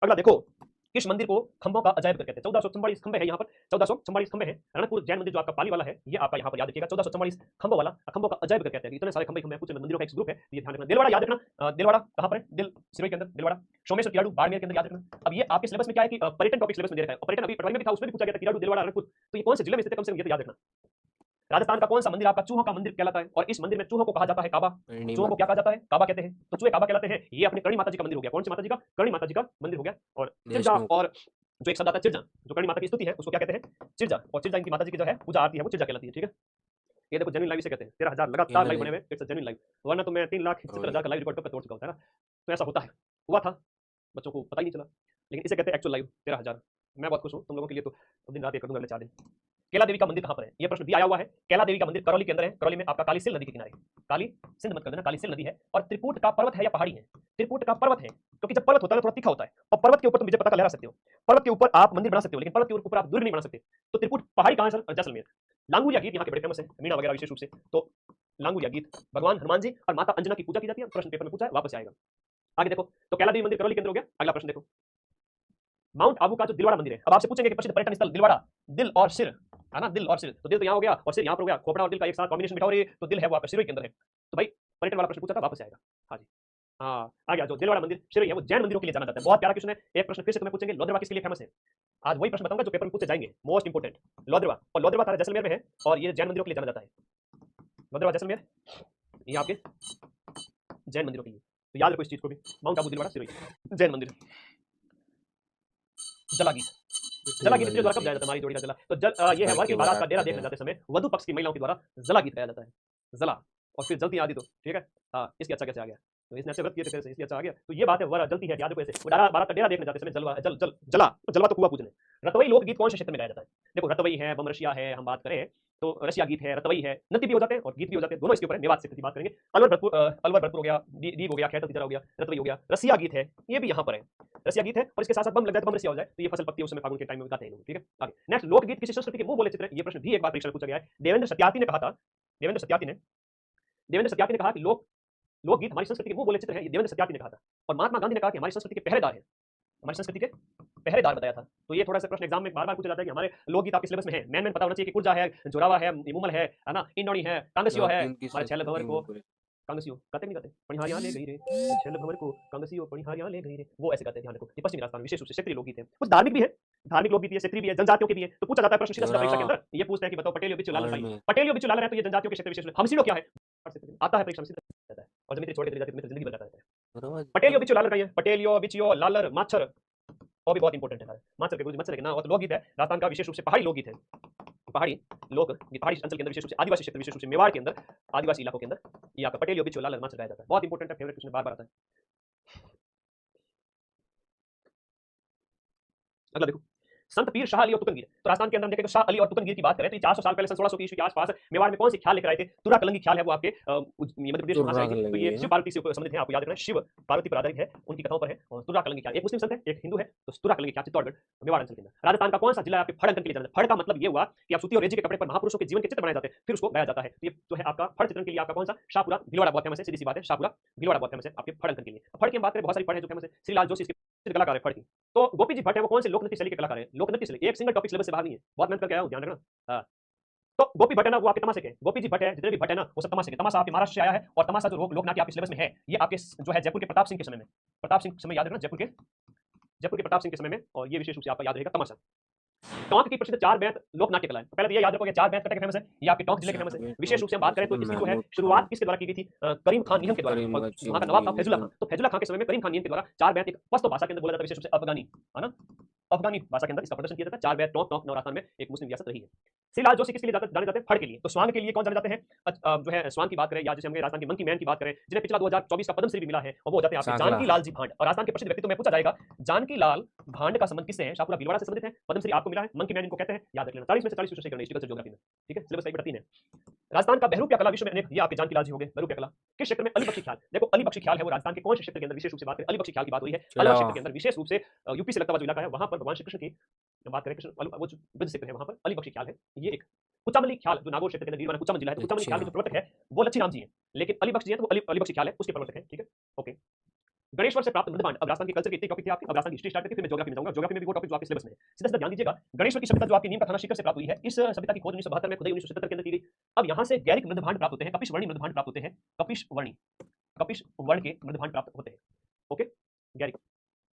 अगला देखो, किस मंदिर को खंभों का अजायब कहते हैं? 1444 खंभे हैं यहाँ पर, 1444 खंभे हैं। रणकपुर जैन मंदिर जो आपका पाली वाला है, ये आपका यहाँ पर याद रखिएगा, 1444 खंभों वाला, खंभों का अजायब कहते हैं। इतने सारे खंभे खंभे कुछ मंदिरों का एक ग्रुप है, ये ध्यान रखना। दिलवाड़ा याद रखना, दिलवाड़ा कहाँ पर है? दिल सिरोही के अंदर दिलवाड़ा। सोमेश्वर किराड़ू बाड़मेर के अंदर याद रखना। अब ये आपके सिलेबस में क्या है कि पर्यटन टॉपिक सिलेबस में दे रखा है। पर्यटन अभी पटवारी में भी था, उसमें भी पूछा गया था किराड़ू दिलवाड़ा रणकपुर, तो ये कौन से जिले में स्थित है, कम से कम ये तो याद रखना। राजस्थान का कौन सा मंदिर आपका चूहों का मंदिर कहलाता है? और इस मंदिर में चूहों को कहा जाता है काबा। चूहों को क्या कहा जाता है? काबा कहते हैं। तो चूहे काबा कहलाते हैं। ये अपने करणी माता जी का मंदिर हो गया। कौन सी माता जी का? करणी माता जी का मंदिर हो गया। और चिरजा, और जो एक शब्द आता है चिरजा, जो करणी माता की स्तुति है, उसको क्या कहते हैं? चिरजा। और चिरजा इनकी माता जी की जो है पूजा आरती है, वो चिरजा कहलाती है, ठीक है। ये देखो जेन्युइन लाइव इसे कहते हैं, 13,000 लगातार लाइव बने हुए, इट्स जेन्युइन लाइव। वरना तो मैं 3,70,000 का लाइव रिकॉर्ड पर तोड़ चुका होता है ना। तो ऐसा होता है, हुआ था, बच्चों को पता ही नहीं चला, लेकिन इसे कहते हैं एक्चुअल लाइव 13,000। मैं बहुत खुश हूँ तुम लोगों के लिए, तो दिन रात एक कर दूंगा अगले 4 दिन। कैला देवी का मंदिर कहाँ पर है? ये प्रश्न भी आया हुआ है। कैला देवी का मंदिर करौली के अंदर है। करौली में आपका काली सिंध नदी के किनारे, काली सिंध मत कर देना, काली सिंध नदी है। और त्रिकूट का पर्वत है या पहाड़ी है? त्रिकूट का पर्वत है, क्योंकि जब पर्वत होता है तो थोड़ा तीखा होता है, और पर्वत के ऊपर तुम विजय पताका लहरा सकते हो। पर्वत के ऊपर आप मंदिर बना सकते हो, लेकिन पर्वत के ऊपर आप दुर्ग नहीं बना सकते। तो त्रिकूट पहाड़ी कहाँ है सर? जैसलमेर। लांगुरिया गीत यहाँ के बड़े फेमस है, मीणा वगैरह विशेष रूप से। तो लांगुरिया गीत भगवान हनुमान जी और माता अंजना की पूजा की जाती है। प्रश्न पेपर में पूछा है, वापस आएगा। आगे देखो, तो कैला देवी मंदिर करौली के अंदर हो गया। अगला प्रश्न देखो, माउंट आबू का जो दिलवाड़ा मंदिर है, अब आपसे पूछेंगे कि प्रसिद्ध पर्यटन स्थल दिलवाड़ा, दिल और सिर, है ना, दिल और सिर, तो दिल तो यहाँ हो गया और सिर यहाँ पर हो गया, खोपड़ा और दिल का एक साथ कॉम्बिनेशन बिठा रही, तो दिल है वो आपका सिरोही के अंदर है। तो भाई पर्यटन वाला प्रश्न पूछा था, वापस आएगा। हाँ जी, हाँ आ गया। जो दिलवाड़ा मंदिर सिरोही है, वो जैन मंदिरों के लिए जाना जाता है। बहुत प्यारा क्वेश्चन है। एक प्रश्न फिर से तुम्हें पूछेंगे, लोद्रवा किसके लिए फेमस है? आज वही प्रश्न बताऊंगा जो पेपर में पूछे जाएंगे, मोस्ट इंपोर्टेंट, लोद्रवा। और लोद्रवा तारा जैसलमेर में है, और ये जैन मंदिरों के लिए जाना जाता है। लोद्रवा जैसलमेर, ये आपके जैन मंदिरों के लिए, तो याद रखो इस चीज को भी। माउंट आबू दिलवाड़ा सिरोही जैन मंदिर। जला गीत, जला गीत द्वारा कब गाया जाता है? हमारी जोड़ी का जला। तो ये है वर की बारात का डेरा देखने जाते समय वधु पक्ष की महिलाओं के द्वारा जला गीत गाया जाता है। जला और फिर जलती आदि, तो ठीक है। हाँ, इसके अच्छा कैसे आ गया? तो इसने अच्छे व्रत किए थे, इसलिए अच्छा आ गया। तो ये बात है, वर जलती है, याद रखो ऐसे। बारात का डेरा देखने जाते समय जलवा, जल जल जला, जलवा तो कुआ पूजने। रतवई लोकगीत कौन से क्षेत्र में गाया जाता है? देखो रतवई है, बमरसिया है, हम बात करें तो रसिया गीत है, रतवई है, नृत्य भी हो जाते हैं और गीत भी हो जाते हैं, दोनों इसके ऊपर है। मेवात से बात करेंगे, अलवर भरतपुर हो गया, दीप हो गया, खैतर तीजरा हो गया, रतवई हो गया, रसिया गीत है, ये भी यहाँ पर है, रसिया गीत है। और इसके साथ साथ बम लग जाए तो बम रसिया हो जाए, तो ये फसल पत्ती उस समय फागुन के टाइम में गाते हैं लोग, ठीक है। आगे नेक्स्ट, लोकगीत किसी संस्कृति के मुंह बोले चित्र है? ये प्रश्न भी एक बार परीक्षा में पूछा गया है। देवेंद्र सत्यार्थी ने कहा था, देवेंद्र सत्यार्थी ने कहा कि लोकगीत हमारी संस्कृति के मुंह बोले चित्र है, ये देवेंद्र सत्यार्थी ने कहा था। और महात्मा गांधी ने कहा कि हमारी संस्कृति के पहरेदार है, हमारी संस्कृति के पहरेदार बताया था। तो ये थोड़ा सा प्रश्न एग्जाम में बार बार पूछा जाता है कि हमारे लोकगीत आपके सिलेबस में है। मैन पता होना चाहिए कि कुर्जा है, जोरावा है, मुमल है ना, इंडोनी है, कांगसियो है, हमारे छेल भंवर को कांगसियो कहते नहीं कहते, पणिहारियां ले गई रे, छेल भंवर को कांगसियो पणिहारियां ले गई रे, वो ऐसे कहते हैं। ध्यान रखो, ये पश्चिमी राजस्थान विशेष रूप से क्षेत्रीय लोकगीत है। कुछ धार्मिक भी है, धार्मिक लोकगीत है, क्षेत्रीय भी है, जनजातियों के भी है। तो पूछा जाता है प्रश्न सीधा परीक्षा के अंदर, ये पूछते हैं कि बताओ पटेलियो बिचु लालन, पटेलियो बिचु लालन है, तो ये जनजातियों के क्षेत्र विशेष। हमसिलो क्या है? आता है परीक्षा में सीधा जाता है, और जब मित्र छोड़ के जाते हैं मित्र जिंदगी बन जाता है। पटेलियो बिचु लालन कहिए, पटेलियो बिचियो लालर माछर, और भी बहुत इंपॉर्टेंट है। माछर के गुरुजी मत्स्य लेकिन ना, और लोकगीत है राजस्थान का विशेष रूप से पहाड़ी लोकगीत है। पहाड़ी लोक, पहाड़ी अंचल के अंदर विशेष रूप से आदिवासी क्षेत्र, विशेष रूप से मेवाड़ के अंदर आदिवासी इलाकों के अंदर ये आपका पटेलियो बिचु लालर माछर गाया जाता है। बहुत इंपॉर्टेंट है, फेवरेट क्वेश्चन बार बार आता है। अगला देखो, संत पीर शाह अली और तुकनगीर। तो राजस्थान के अंदर देखें तो शाह अली और तुकनगीर की बात करें तो 400 साल पहले, सन 1600 की ईस्वी के आसपास मेवाड़ में कौन से ख्याल लेकर आए थे? तुरा कलंगी ख्याल है, वो आपके मध्य प्रदेश में आए थे। तो ये शिव पार्वती से संबंधित है, आपको याद रखना, शिव पार्वती पर आधारित है, उनकी कथाओं पर है। और तुरा कलंगी ख्याल एक मुस्लिम संत है, एक हिंदू है। तो तुरा कलंगी ख्याल चित्तौड़गढ़ मेवाड़ अंचल के अंदर। राजस्थान का कौन सा जिला आपके फड़ अंकन के लिए जाना है? फड़ का मतलब ये हुआ कि आप सूती और रेजी के कपड़े पर महापुरुषों के जीवन के चित्र बनाए जाते हैं, फिर उसको गाया जाता है। तो ये जो है आपका फड़ चित्रण के लिए आपका कौन सा? शाहपुरा भीलवाड़ा बहुत फेमस है, सीधी सी बात है, शाहपुरा भीलवाड़ा बहुत फेमस है आपके फड़ अंकन के लिए। फड़ की बात करें, बहुत सारी फड़ है जो फेमस है। श्रीलाल जोशी इसके कलाकार है फड़ की। तो गोपी जी भट्ट है, वो कौन से लोक नृत्य शैली के कलाकार है? लोक नृत्य शैली, एक सिंगल टॉपिक सिलेबस से बाहर नहीं है, बहुत मेहनत करके आया हूं, ध्यान रखना। हाँ, तो गोपी भट्ट है ना, वो आपके तमाशे के, गोपी जी भट्ट है, जितने भी भट्ट है ना, वो सब तमाशे के। तमाशा आपके महाराष्ट्र से आया है, और तमाशा जो लोक नाट्य आपके सिलेबस में है, ये आपके जो है जयपुर के प्रताप सिंह के समय में, प्रताप सिंह समय याद रखना, जयपुर के प्रताप सिंह के समय में, और ये विशेष रूप से आपका याद रहेगा तमाशा। टोंक की प्रसिद्ध चार बैंत लोक नाट्य कला है। तो पहले तो ये याद रखो, ये चार बैंत कट्टा के फेमस है, ये आपके टोंक जिले के फेमस है। विशेष रूप से हम बात करें तो इसकी जो है महमूद शुरुआत खान, किसके द्वारा की गई थी? करीम खान निहम के द्वारा, करीम और बख्शी वहाँ का नवाब था फैजुल्ला खान। निहम, तो फैजुल्ला खान के समय में करीम खान निहम के द्वारा चार बैंत एक पश्तो भाषा के अंदर बोला जाता है, विशेष रूप से अफगानी, है ना? अफगानी भाषा के अंदर इसका प्रदर्शन किया जाता है। चार बैंत टोंक टोंक नवरात्र में एक मुस्लिम रियासत रही है। श्रीलाल जोशी किसके लिए जाने जाते हैं? फड़ के लिए। तो स्वांग के लिए कौन जाने जाते हैं? जो है स्वांग की बात करें, या जैसे हम राजस्थान के मंकी मैन की बात करें, जिन्हें पिछला 2024 का पद्मश्री भी मिला है, और वो हो जाते हैं आपके सांकला, जानकी लाल जी भांड। और राजस्थान के प्रसिद्ध व्यक्तित्व में पूछा जाएगा, जानकी लाल भांड का संबंध किससे है? शाहपुरा भीलवाड़ा से संबंधित है। पद्मश्री आपको मिला है, मंकी मैन इनको कहते हैं, याद रख लेना। 40 में से 40 क्वेश्चन करने हिस्ट्री कल्चर ज्योग्राफी में, ठीक है? सिलेबस 1/3 है। राजस्थान का बहरूपिया कला विश्व में अनेक, ये आपके जानकी लाल जी हो गए। बहरूपिया कला किस क्षेत्र में? अली बख्शी ख्याल। देखो अली बख्शी ख्याल है वो राजस्थान के कौन से क्षेत्र के अंदर विशेष रूप से बात करें, अली बख्शी ख्याल की बात हो रही है। अलवर क्षेत्र चिड़ावा, के अंदर विशेष रूप से यूपी से लगता हुआ जो इलाका है, वहां पर भगवान श्री कृष्ण की बात करें, कृष्ण वो जो ब्रज क्षेत्र है, वहां पर अली बख्शी ख्याल है। ये एक कुचामली ख्याल जो नागौर क्षेत्र के अंदर नीलवाना कुचामन जिला है, तो कुचामली ख्याल के अच्छा, जो प्रवर्तक है वो लच्छी राम जी है, लेकिन अली बख्श जी है तो वो अली बख्शी ख्याल है उसके प्रवर्तक है, ठीक है? ओके। गणेश्वर से प्राप्त मृदभांड। अब राजस्थान के कल्चर की इतनी टॉपिक थी आपकी, अब राजस्थान की हिस्ट्री स्टार्ट करके फिर मैं ज्योग्राफी में जाऊंगा। ज्योग्राफी में भी वो टॉपिक जो आपके सिलेबस में है, सीधा सीधा ध्यान दीजिएगा। गणेश्वर की सभ्यता जो आपकी नीम का थाना शिखर से प्राप्त हुई है, इस सभ्यता की खोज 1972 में, खुदाई 1977 के अंदर की गई। अब यहाँ से गैरिक मृदभांड प्राप्त होते हैं, कपिश वर्णी मृदभांड प्राप्त होते हैं, कपिश वर्णी, कपिश वर्ण के मृदभांड प्राप्त होते हैं। ओके, गैरिक।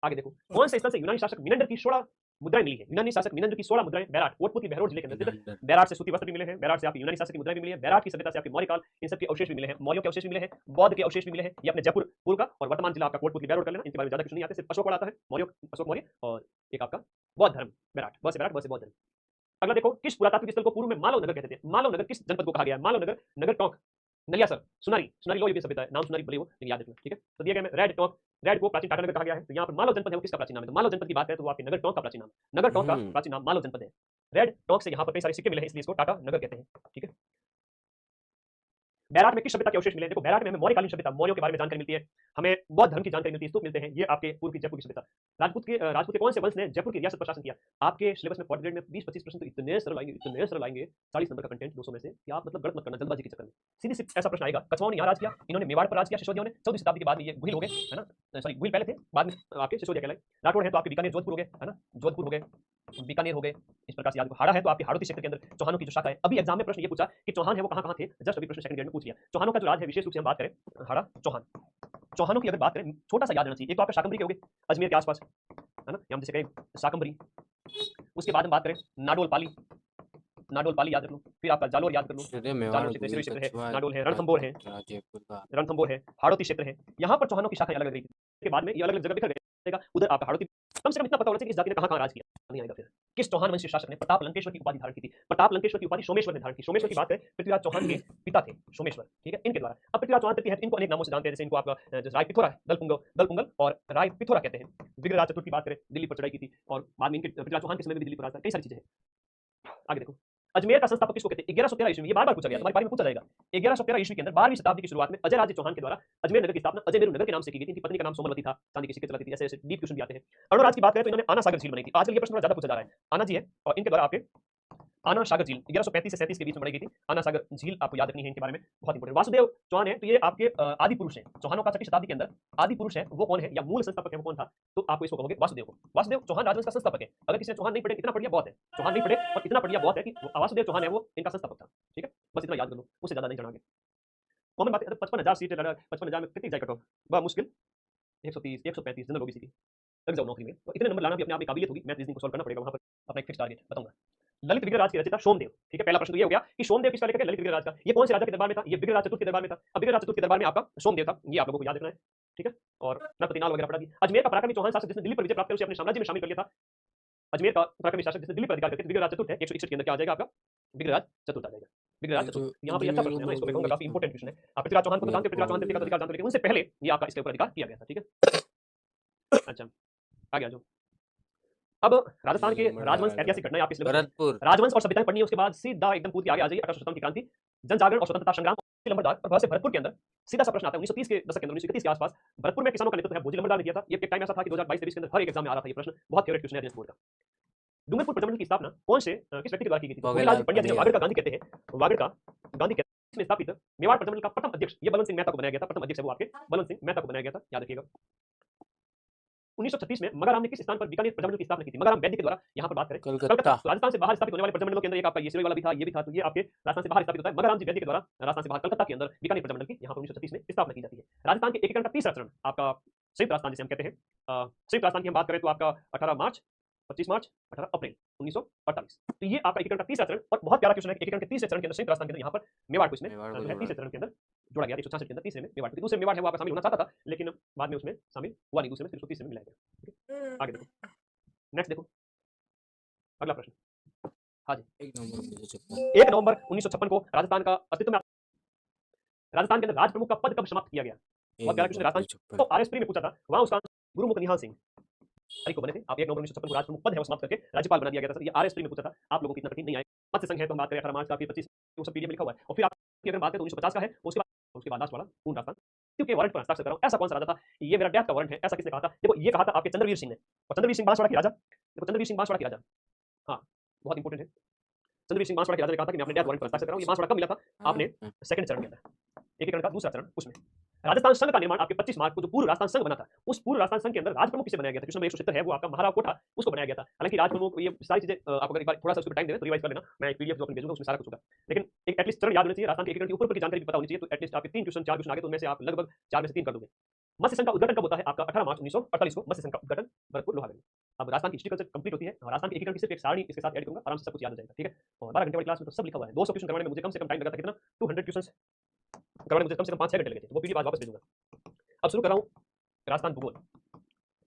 आगे देखो, कौन से स्थल से यूनानी शासक मिनंडर की 16 मुद्राएं मिली है? यूनानी शासक मिनंडर की 16 मुद्राएं बैराट, कोटपुर की बहरोड जिले के अंदर स्थित मिनंडर, बैराट से सूती वस्त्र भी मिले हैं, बैराट से आपकी यूनानी शासक की मुद्राएं भी मिली है, बैराट की सभ्यता से आपके मौर्य काल, इन सब के अवशेष भी मिले हैं, मौर्यों के अवशेष भी मिले हैं, बौद्ध के अवशेष भी मिले हैं। ये अपने जयपुर पूर्व का और वर्तमान जिला आपका कोटपुर की बहरोड कर लेना, इनके बारे में ज्यादा कुछ नहीं आते, सिर्फ अशोक आता है, मौर्य, अशोक मौर्य, और एक आपका बौद्ध धर्म बैराट, बौद्ध से बौद्ध धर्म। अगला देखो, किस पुरातात्विक स्थल को पूर्व में मालव नगर कहते थे? मालव नगर किस जनपद को कहा गया है? मालव नगर, नगर टोंक, नलियासर, सुनारी, सुनारी लो, ये भी सभ्यता है, नाम सुनारी भले हो लेकिन याद रखना, ठीक है? तो दिया गया में रेड टोंक, रेड को प्राचीन टाटा नगर कहा गया है। तो यहाँ पर मालव जनपद है, वो किसका प्राचीन नाम है? तो मालव जनपद की बात करें तो वो आपके नगर टोंक का प्राचीन नाम है। नगर टोंक का प्राचीन नाम मालव जनपद है। रेड टोंक से यहाँ पर कई सारे सिक्के मिले हैं, इसलिए इसको टाटा नगर कहते हैं, ठीक है? बैराट में किस सभ्यता के अवशेष मिले हैं? देखो बैराट में हमें मौर्यकालीन सभ्यता, मौर्यों के बारे में जानकारी मिलती है, हमें बौद्ध धर्म की जानकारी मिलती है, स्तूप मिलते हैं। ये आपके पूर्व की जयपुर की सभ्यता। राजपूत के कौन से वंश ने जयपुर की रियासत पर शासन किया? आपके सिलेबस में फोर्थ ग्रेड में 20-25 प्रश्न तो इतने सरल आएंगे, इतने सरल आएंगे, 40 नंबर का कंटेंट 200 में से, कि आप मतलब गलत मत करना जल्दबाजी के चक्कर में। सीधी सी ऐसा प्रश्न आएगा, कछवाओं ने यहाँ राज किया, इन्होंने मेवाड़ पर राज किया, सिसोदियों ने 14वीं शताब्दी के बाद में ये गुहिल हो गए, है ना? सॉरी, गुहिल पहले थे, बाद में आपके सिसोदिया कहलाए। राठौड़ है तो आपके बीकानेर जोधपुर हो गए, है ना? जोधपुर हो गए, बीकानेर हो गए, इस प्रकार से याद रखो। हाड़ा है तो आपके हाड़ौती क्षेत्र के अंदर चौहानों की जो शाखा है। अभी एग्जाम में प्रश्न ये पूछा कि चौहान है वो कहाँ कहाँ थे, जस्ट अभी प्रश्न सेकंड ग्रेड में पूछ लिया। चौहानों का जो राज है विशेष रूप से हम बात करें, हाड़ा चौहान, चौहानों की अगर बात करें, छोटा सा याद रहना चाहिए, एक तो आपका शाकंभरी के हो गए अजमेर के आसपास, है ना? हम जैसे कहें शाकंभरी, उसके बाद हम बात करें नाडोल पाली, नाडोल पाली याद रख लो, फिर आपका जालोर याद कर लो, क्षेत्रीय मेवाड़, जालोर क्षेत्र गुहिल, क्षेत्र है, कछुआ, नाडोल है, रणथंबोर है, जयपुर का, रणथंबोर है, हाड़ौती क्षेत्र है। यहाँ पर चौहानों की शाखाएं अलग अलग रही थी, के बाद में ये अलग अलग जगह बिखर गए, उधर आपका हाड़ौती। कम से कम इतना पता होना चाहिए कि इस जाति ने कहाँ कहाँ राज किया, नहीं आएगा फिर। किस चौहान वंशीय शासक ने प्रताप लंकेश्वर की उपाधि धारण की थी? प्रताप लंकेश्वर की उपाधि सोमेश्वर ने धारण की। सोमेश्वर की बात करें, पृथ्वीराज चौहान के पिता थे सोमेश्वर, ठीक है? इनके द्वारा। अब पृथ्वीराज चौहान तृतीय है, इनको अनेक नामों से जानते हैं, जैसे इनको आपका जैसे राय पिथोरा, दलपुंगल और राय पिथोरा कहते हैं। विग्रहराज चतुर्थ की बात करें, दिल्ली पर चढ़ाई की थी, और बाद में इनके पृथ्वीराज चौहान के समय में भी दिल्ली पर राज था, कई सारी चीजें हैं। आगे देखो, अजमेर का संस्थापक किसको कहते हैं? 1113 ईस्वी में, ये बार बार पूछा गया, तुम्हारी बारी में पूछा जाएगा। 1113 ईस्वी के अंदर 12वीं शताब्दी की शुरुआत में अजय राजे चौहान के द्वारा अजमेर नगर की स्थापना अजय मेरू नगर के नाम से की गई थी। इनकी पत्नी का नाम सोमलवती था, चांदी की सिक्के चलाती थी। ऐसे ऐसे डीप क्वेश्चन भी आते हैं। अरुणराज की बात करें तो इन्होंने आना सागर झील बनाई थी। आजकल ये प्रश्न थोड़ा ज्यादा पूछा जा रहा है। आना जी है, और इनके द्वारा आपके आना सागर झील 1135 से 37 के बीच में बनाई गई थी। आना सागर झील आपको याद रखनी है, इनके बारे में बहुत इंपॉर्टेंट। वासुदेव चौहान है तो ये आपके आदि पुरुष हैं, चौहानों का 6वीं शताब्दी के अंदर आदि पुरुष है, वो कौन है या मूल संस्थापक है वो कौन था? तो आपको इसको कहोगे वासुदेव को। वासुदेव चौहान राजवंश का संस्थापक है। अगर किसी ने चौहान नहीं पढ़े, इतना पढ़ लिया बहुत है, चौहान नहीं पढ़े और इतना पढ़ लिया बहुत है कि वासुदेव चौहान है वो इनका संस्थापक था, ठीक है? बस इतना याद कर लो, उससे ज्यादा नहीं जाना। कॉमन बात है, 55,000 सीटें लड़ा, 55,000 में कितनी जाए कट ऑफ? बड़ा मुश्किल, 130, 135 जनरल ओबीसी की लग जाओ नौकरी में, तो इतने नंबर लाना भी अपने आप में काबिलियत होगी। मैथ रीजनिंग को सॉल्व करना पड़ेगा, वहां पर अपना एक फिक्स टारगेट बताऊंगा। ललित विग्रहराज की रचयिता सोमदेव, ठीक है? पहला प्रश्न तो ये हो गया कि सोमदेव किसका लेखक है? ललित विग्रहराज का। ये कौन से राजा के दरबार में था? ये विग्रहराज चतुर्थ के दरबार में था। अब विग्रहराज चतुर्थ के दरबार में आपका सोमदेव था, ये आप लोगों को याद रखना है, ठीक है? और नरपतिनाल वगैरह पढ़ा दिया। अजमेर का पराक्रमी चौहान शासक जिसने दिल्ली पर विजय प्राप्त कर उसे अपने साम्राज्य में शामिल कर लिया था। अजमेर का पराक्रमी शासक जिसने दिल्ली पर अधिकार करके, विग्रहराज चतुर्थ है। 161 के अंदर क्या आ जाएगा आपका? विग्रहराज चतुर्थ आ जाएगा, विग्रहराज ये चतुर्थ। जो यहाँ पर ये अच्छा प्रश्न है ना, इसको मैं कहूंगा काफी इंपॉर्टेंट क्वेश्चन है। आप पृथ्वीराज चौहान को तो जानते हो, पृथ्वीराज चौहान तृतीय का अधिकार जानते हो, लेकिन उनसे पहले ये आपका इसके ऊपर अधिकार किया गया था, ठीक है? अच्छा, आगे आ जाओ। अब राजस्थान के राजवंश ऐतिहासिक घटनाएं आपके सिलेबस में, भरतपुर, राजवंश और सभ्यताएं पढ़नी है। उसके बाद सीधा एकदम कूद के आगे आ जाइए, 1857 की क्रांति, जनजागरण और स्वतंत्रता संग्राम, भोजी लंबरदार और वहां से भरतपुर के अंदर सीधा सा प्रश्न आता है। 1930 के दशक के अंदर, 1931 के आसपास भरतपुर में किसानों का नेतृत्व है भोजी लंबरदार ने किया था। ये एक टाइम ऐसा था कि 2022-23 के अंदर हर एक एग्जाम में आ रहा था ये प्रश्न, बहुत फेवरेट क्वेश्चन है एजेंस बोर्ड का। डूंगरपुर प्रजमंडल की स्थापना कौन से किस व्यक्ति के द्वारा की गई थी? भोगीलाल जी पंड्या, जिन्हें वागड़ का गांधी कहते हैं, वागड़ का गांधी कहते हैं। इसमें स्थापित मेवाड़ प्रजमंडल का प्रथम अध्यक्ष ये बलवंत सिंह मेहता को बनाया गया था। प्रथम अध्यक्ष है वो आपके बलवंत सिंह मेहता को बनाया गया था, याद रखिएगा। 1936 में मगाराम ने किस स्थान पर बीकानेर प्रजमंडल की स्थापना की थी? मगाराम वैद्य के द्वारा। यहाँ पर बात करें कलकत्ता, कलकत्ता, तो राजस्थान से बाहर स्थापित होने वाले प्रजमंडलों के अंदर एक आपका ये सिरोही वाला भी था, ये भी था, तो ये आपके राजस्थान से बाहर स्थापित होता है। मगाराम जी वैद्य के द्वारा राजस्थान से बाहर कलकत्ता के अंदर बीकानेर प्रजमंडल की यहाँ पर 1936 में स्थापना की जाती है। राजस्थान के एकीकरण का तीसरा चरण आपका संयुक्त राजस्थान जिसे हम कहते हैं, संयुक्त राजस्थान की हम बात करें तो आपका 18 मार्च 25 मार्च 18 अप्रैल 1948। तो ये आपका एकीकरण का तीसरा चरण और बहुत प्यारा क्वेश्चन है। एकीकरण के तीसरे चरण के अंदर संयुक्त राजस्थान के अंदर यहाँ पर मेवाड़ को इसमें जो है तीसरे चरण के अंदर जोड़ा गया 166 के अंदर तीसरे में मेवाड़, दूसरे मेवाड़ है वो आपका शामिल होना चाहता था लेकिन बाद में उसमें शामिल हुआ नहीं, दूसरे में सिर्फ तीसरे में मिलाया गया। आगे देखो, नेक्स्ट देखो अगला प्रश्न। हाँ जी, 1 नवंबर 1956 को राजस्थान का अस्तित्व में राजस्थान के अंदर राज प्रमुख का पद कब समाप्त किया गया? बहुत प्यारा क्वेश्चन। राजस्थान तो आरएस प्री में पूछा था, वहां उसका गुरुमुख निहाल सिंह हरि को बने थे। आप 1 नवंबर 1956 को राज प्रमुख पद है वो समाप्त करके राज्यपाल बना दिया गया था सर। ये आरएस प्री में पूछा था, आप लोगों को इतना कठिन नहीं आएगा। मत्स्य संघ है तो हम बात करें 18 मार्च का, फिर 25 वो सब पीडीएफ में लिखा हुआ है। और फिर आप अगर बात करें तो 1950 का है, उसके बाद लास्ट वाला पूर्ण राजस्थान। क्योंकि वारंट पर हस्ताक्षर कर रहा हूं, ऐसा कौन सा राजा था? ये मेरा डेथ का वारंट है, ऐसा किसने कहा था? देखो ये कहा था आपके चंद्रवीर सिंह ने। और चंद्रवीर सिंह बांसवाड़ा के राजा, देखो चंद्रवीर सिंह बांसवाड़ा के राजा, हाँ बहुत इंपॉर्टेंट है। चंद्रवीर सिंह बांसवाड़ा के राजा ने कहा था कि मैं अपने डेथ वारंट पर हस्ताक्षर कर रहा हूं। ये बांसवाड़ा कब मिला था? आपने सेकंड चरण के अंदर, एकीकरण का दूसरा चरण उसमें। राजस्थान संघ का निर्माण आपके 25 मार्च को जो पूर्व राजस्थान संघ बना था, उस पूर्व राजस्थान संघ के अंदर राज प्रमुख किसे बनाया गया था? क्वेश्चन नंबर 170 है, वो आपका महाराव कोठा उसको बनाया गया था। हालांकि राज प्रमुख ये सारी चीजें आप अगर एक बार थोड़ा सा उसको टाइम देना तो रिवाइज कर लेना, मैं एक पीडीएफ जो अपनी भेजूंगा उसमें सारा कुछ होगा। लेकिन एक एटलीस्ट चरण याद होना चाहिए, राजस्थान के एकीकरण के ऊपर की जानकारी भी पता होनी चाहिए। तो एटलीस्ट आपके 3 क्वेश्चन 4 क्वेश्चन आगे, तो उनमें से आप लगभग 4 में से 3 कर दोगे। मत्स्य संघ का उद्घाटन कब होता है? आपका 18 मार्च 1948 को मत्स्य संघ का उद्घाटन भरतपुर लोहागढ़ में। अब राजस्थान की हिस्ट्री कल्चर कंप्लीट होती है। राजस्थान के एकीकरण की सिर्फ एक सारणी इसके साथ ऐड करूंगा, आराम से सब कुछ याद हो जाएगा, ठीक है। और 12 घंटे वाली क्लास में तो सब लिखा हुआ है। 200 क्वेश्चन करवाने में मुझे कम से कम टाइम लगा था, कितना 200 क्वेश्चन करवाने में मुझे कम से कम 5-6 घंटे लगे थे। वो पीडीएफ आज वापस भेजूंगा। अब शुरू कर रहा हूं राजस्थान भूगोल।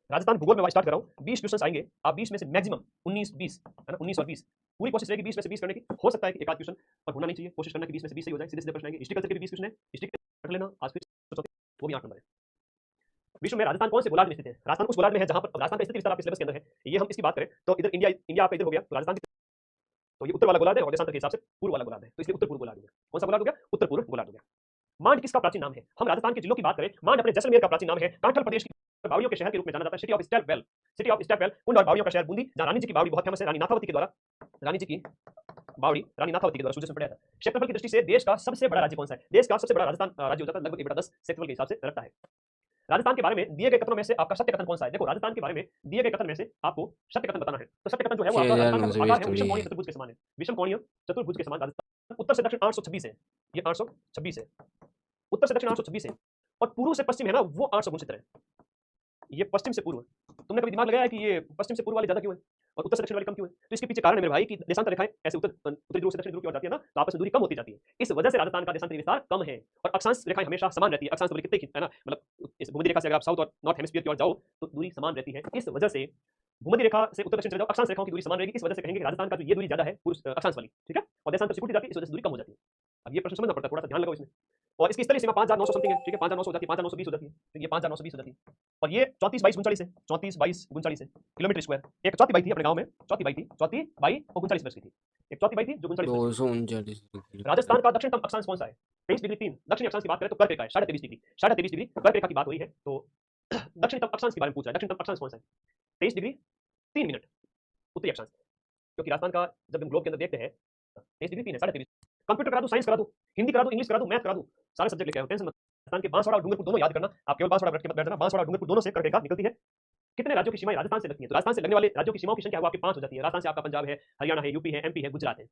राजस्थान भूगोल में स्टार्ट कर रहा हूं। 20 क्वेश्चन आएंगे, आप 20 में से मैक्सिमम 19-20 है ना, 19 और 20 पूरी कोशिश रहेगी 20 में से 20 करने की। हो सकता है कि एक आध क्वेश्चन पर होना नहीं चाहिए, कोशिश करना कि 20 में से 20 सही हो जाए। सीधे सीधे प्रश्न आएंगे। हिस्ट्री कल्चर के भी 20 क्वेश्चन है, हिस्ट्री पढ़ लेना आज, फिर वो भी 8 नंबर है। विश्व में राजस्थान कौन से गोलार्ध में स्थित है? राजस्थान उस गोलार्ध में है जहां पर राजस्थान का स्थिति विस्तार आपके सिलेबस के अंदर है। ये हम इसकी बात करें तो इधर इंडिया आपका इधर हो गया, तो राजस्थान तो ये उत्तर वाला गोलार्ध है और देशांतर के हिसाब से पूर्व वाला गोलार्ध है, तो इसलिए उत्तर पूर्व गोलार्ध हो गया। कौन सा गोलार्ध हो गया? उत्तर पूर्व गोलार्ध हो गया। मांड किसका प्राचीन नाम है? हम राजस्थान के जिलों की बात करें, मांड अपने जैसलमेर का प्राचीन नाम है। कांठल प्रदेश की बावड़ियों के शहर के रूप में जाना जाता है। सिटी ऑफ स्टेपवेल, कुंड और बावड़ियों का शहर बूंदी, जहां रानी जी की बावड़ी बहुत फेमस है। रानी नाथावती के द्वारा, रानी जी की बावड़ी रानी नाथावती के द्वारा सूजन पड़ा था। क्षेत्रफल की दृष्टि से देश का सबसे बड़ा राज्य कौन सा है? देश का सबसे बड़ा राजस्थान राज्य हो जाता है, लगभग 1/10 क्षेत्रफल के हिसाब से रखता है। राजस्थान के बारे में दिए गए कथनों में से आपका सत्य कथन कौन सा है? देखो राजस्थान के बारे में दिए गए कथन में से आपको सत्य कथन बताना है। तो सत्य कथन जो है वो आपका राजस्थान का आकार है विषम कोणीय चतुर्भुज के समान है। विषम कोणीय चतुर्भुज के समान राजस्थान उत्तर से दक्षिण 826 है, ये 826 है। उत्तर से दक्षिण 826 है और पूर्व से पश्चिम है ना वो 869 है। ये पश्चिम से पूर्व, तुमने कभी दिमाग लगाया कि ये पश्चिम से पूर्व वाले ज्यादा क्यों है और उत्तर से दक्षिण वाले कम क्यों है? तो इसके पीछे कारण है मेरे भाई कि देशांतर रेखाएं ऐसे उत्तरी ध्रुव से दक्षिण ध्रुव की ओर जाती है ना, तो आपस में दूरी कम होती जाती है। इस वजह से राजस्थान का देशांतरी विस्तार कम है और अक्षांश रेखाएं हमेशा समान रहती है। अक्षांश बोले कितने की है ना, मतलब इस भूमध्य रेखा से अगर आप साउथ और नॉर्थ हेमिस्फीयर की ओर जाओ तो दूरी समान रहती है। इस वजह से भूमध्य रेखा से उत्तर दक्षिण चले जाओ, अक्षांश रेखाओं की दूरी समान रहेगी। इस वजह से कहेंगे राजस्थान का जो ये दूरी ज्यादा है अक्षांश वाली, ठीक है, और देशांतर सिकुड़ती जाती है, इस वजह से दूरी कम हो जाती है। अब ये प्रश्न समझना पड़ता है, थोड़ा सा ध्यान लगाओ इसमें। और इसकी स्थलीय सीमा 5900 समथिंग है, ठीक है, 5900 हो जाती है, 5920 हो जाती है, तो ये 5920 हो जाती है। और ये 34/22 है, 34/22 है किलोमीटर स्क्वायर। एक चौथी बाई थी अपने गांव में, चौथी बाई 39 वर्ष की थी। एक चौथी बाई थी जो 39 वर्ष की थी। राजस्थान का दक्षिणतम अक्षांश कौन सा है? 23 डिग्री 3 दक्षिणी अक्षांश की बात करें तो कर्क रेखा है 23.5 डिग्री, 23.5 डिग्री कर्क रेखा की बात हुई है। तो दक्षिणतम अक्षांश के बारे में पूछ रहा है, दक्षिणतम अक्षांश कौन सा है? 23 डिग्री 3 मिनट उत्तरी अक्षांश, क्योंकि राजस्थान का जब हम ग्लोब के अंदर देखते हैं 23 डिग्री 3 है, 23.5। कंप्यूटर करा दूं, साइंस करा दूं, हिंदी करा दूं, इंग्लिश करा दूं, मैथ करा दूं, सारे सब्जेक्ट लेके आओ, टेंशन मत। राजस्थान के बांसवाड़ा और डूंगरपुर दोनों याद करना, आप केवल बांसवाड़ा रट के मत बैठ जाना, बांसवाड़ा और डूंगरपुर दोनों से कर्क रेखा निकलती है। कितने राज्यों की सीमाएं राजस्थान से लगती है? तो राजस्थान से लगने वाले राज्यों की सीमाओं की संख्या वो आपकी 5 हो जाती है। राजस्थान से आपका पंजाब है, हरियाणा है, यूपी है, एमपी है, गुजरात है।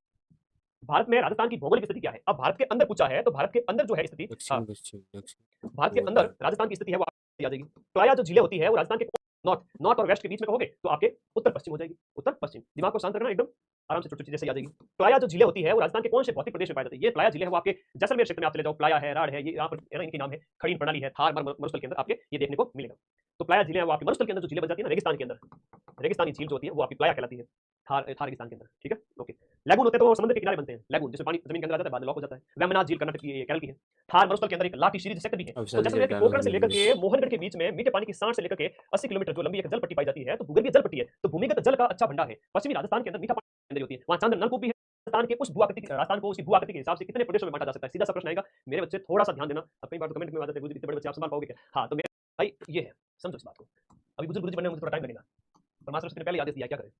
भारत में राजस्थान की भौगोलिक स्थिति क्या है? अब भारत के अंदर पूछा है तो भारत के अंदर जो है स्थिति, भारत के अंदर राजस्थान की स्थिति है वो आ जाएगी। प्रायः जो जिले होती है वो राजस्थान के नॉर्थ और वेस्ट के बीच में कहोगे तो आपके उत्तर पश्चिम हो जाएगी। उत्तर पश्चिम, दिमाग को शांत रखना, एकदम आराम से छोटी चीजें सही आ जाएगी। प्लाया जो जिले होती है वो राजस्थान के कौन से भौतिक प्रदेश में पाए जाते हैं? ये प्लाया जिले है वो आपके जैसलमेर क्षेत्र में आप चले जाओ, प्लाया है, राड़ है, ये यहाँ पर है ना, इनके नाम है। खड़ीन प्रणाली है, थार मरुस्थल के अंदर आपके ये देखने को मिलेगा। तो प्लाया जिले है वो आपके मरुस्थल के अंदर जो जिले बन जाती है ना, रेगिस्तान के अंदर, रेगिस्तानी झील जो होती है वो आपकी प्लाया कहलाती है, थार रेगिस्तान के अंदर, ठीक है, ओके। लैगून होते हैं तो समुद्र के किनारे बनते हैं, लैगून जिसमें पानी जमीन के अंदर आ जाता है, बाद में लॉक हो जाता है। वेम्बनाथ झील कर्नाटक की, केरल की है। थार मरुस्थल के अंदर एक लाठी सीरीज सेक्टर भी है। तो जैसलमेर के पोखरण से लेकर के मोहनगढ़ के बीच में मीठे पानी की सांड से लेकर के 80 किलोमीटर जो लंबी एक जल पट्टी पाई जाती है, तो भूगर्भीय जल पट्टी है, तो भूमिगत जल का अच्छा भंडार है। पश्चिमी राजस्थान के अंदर मीठा पानी होती है, वहां चांदन नलकूप भी है। राजस्थान के उस राजस्थान को उसकी भू आकृति के हिसाब से कितने प्रदेशों में बांटा जा सकता है? सीधा सा प्रश्न आएगा मेरे बच्चे, थोड़ा सा ध्यान देना। अब कई बार तो कमेंट में आ जाते हैं इतने बड़े बच्चे आप संभाल पाओगे क्या? हाँ, तो मेरे भाई ये है, समझो इस बात को। अभी बुजुर्ग बनने में मुझे थोड़ा टाइम लगेगा, पर मास्टर ने पहले आदेश दिया, क्या करें?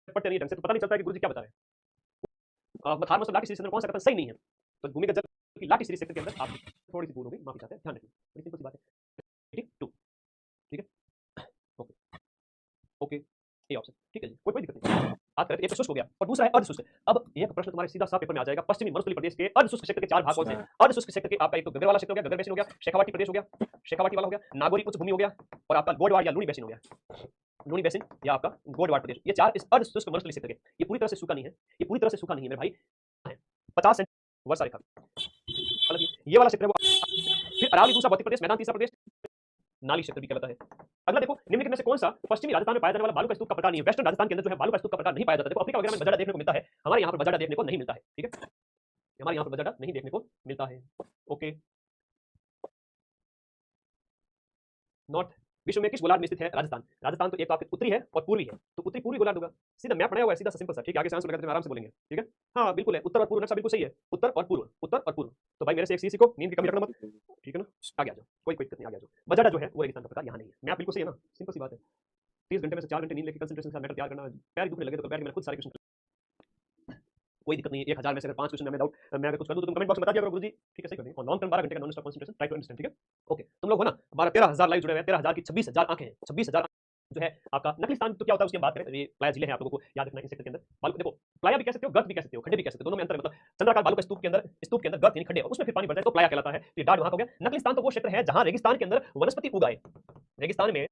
पढ़ते नहीं ढंग से तो पता नहीं चलता है कि गुरुजी क्या बता रहे हैं। थार मरुस्थल लाठी सीरीज के अंदर कौन सा कथन सही नहीं है? तो भूमिगत जल की लाठी सीरीज सेक्टर के अंदर आप थोड़ी सी भूल हो गई, माफी चाहते हैं, ध्यान रखिए, बड़ी सिंपल सी बात है। 82, ठीक है, ओके ओके, ए ऑप्शन, ठीक है जी, कोई दिक्कत नहीं। बात करें तो एक तो शुष्क हो गया और दूसरा है अर्धशुष्क। अब एक प्रश्न तुम्हारे सीधा सा पेपर में आ जाएगा, पश्चिमी मरुस्थलीय प्रदेश के अर्धशुष्क क्षेत्र के 4 भाग कौन से हैं? अर्धशुष्क क्षेत्र के आपका एक तो गग्गर वाला क्षेत्र हो गया, गग्गर बेसिन हो गया, शेखावाटी प्रदेश हो गया, शेखावाटी वाला हो गया, नागौरी उच्च भूमि हो गया, और आपका गोडवाड़ या लूनी बेसिन हो गया, लूनी बेसिन या आपका गोडवाड़ प्रदेश। ये 4 इस अर्धशुष्क मरुस्थलीय क्षेत्र के, ये पूरी तरह से सूखा नहीं है, ये पूरी तरह से सूखा नहीं है मेरे भाई, 50 सेंटीमीटर वर्षा रेखा, मतलब ये वाला क्षेत्र है वो। फिर अरावली दूसरा, भौतिक प्रदेश, मैदान तीसरा प्रदेश, नाली क्षेत्र भी कहलाता है। अगला देखो, निम्नलिखित में से कौन सा पश्चिमी राजस्थान में पाया जाने वाला बालू का स्तूप का प्रकार नहीं है? वेस्टर्न राजस्थान के अंदर जो है बालू का स्तूप का प्रकार नहीं पाया जाता। देखो अफ्रीका वगैरह में बजड़ा देखने को मिलता है, हमारे यहाँ पर बजड़ा देखने को नहीं मिलता है, ठीक है, हमारे यहाँ पर बजड़ा नहीं देखने को मिलता है। ओके, नॉर्थ, विश्व में किस गोलार्ध में स्थित है राजस्थान? राजस्थान तो एक तो आपके उत्तरी है और पूर्वी है, तो उत्तरी पूर्वी गोलार्ध होगा, सीधा मैप बनाया हुआ है, सीधा सा सिंपल सा, ठीक है, आगे से आंसर लगाते हैं आराम से बोलेंगे, ठीक है, हाँ बिल्कुल है, उत्तर और पूर्व नक्शा बिल्कुल सही है, उत्तर और पूर्व, उत्तर और पूर्व। तो भाई मेरे से एक सीसी को नींद की कमी रखना मत, ठीक है ना, आगे आ जाओ, कोई दिक्कत नहीं, आगे आ जाओ। बजड़ा जो है वो रेगिस्तान का प्रकार यहाँ नहीं है, मैप बिल्कुल सही है ना, सिंपल सी बात है। 30 घंटे में से 4 घंटे नींद लेके कंसंट्रेशन के साथ मैटर तैयार करना, पैर दुखने लगे तो पैर के मैंने खुद सारे क्वेश्चन, कोई दिक्कत नहीं है, 1000 में से अगर 5 क्वेश्चन में डाउट मैं अगर कुछ कर दूं तो तुम कमेंट बॉक्स में बता दिया करो गुरुजी, ठीक है, सही कर देंगे। और लॉन्ग टर्म 12 घंटे का non stop concentration, try to understand, ठीक है, ओके। तुम लोग हो ना, हमारा 13000 लाइव जुड़े हुए हैं, 13000 की 26000 आंखें हैं, 26000 जो है आपका नकली स्थान तो क्या होता है उसकी हम बात करें, ये प्लाया जिले हैं, आप लोगों को याद रखना है इस सेक्टर के अंदर। बालू देखो, प्लाया भी कह सकते हो, गर्त भी कह सकते हो, खड्डे भी कह सकते हो, दोनों में अंतर है, मतलब चंद्राकार बालू का स्तूप के अंदर गर्त यानी खड्डे और उसमें फिर पानी भर जाए तो प्लाया कहलाता है। तो ये डार्ड वहां हो गया। नकली स्थान तो वो क्षेत्र है जहां रेगिस्तान के अंदर वनस्पति उगाए, रेगिस्तान में,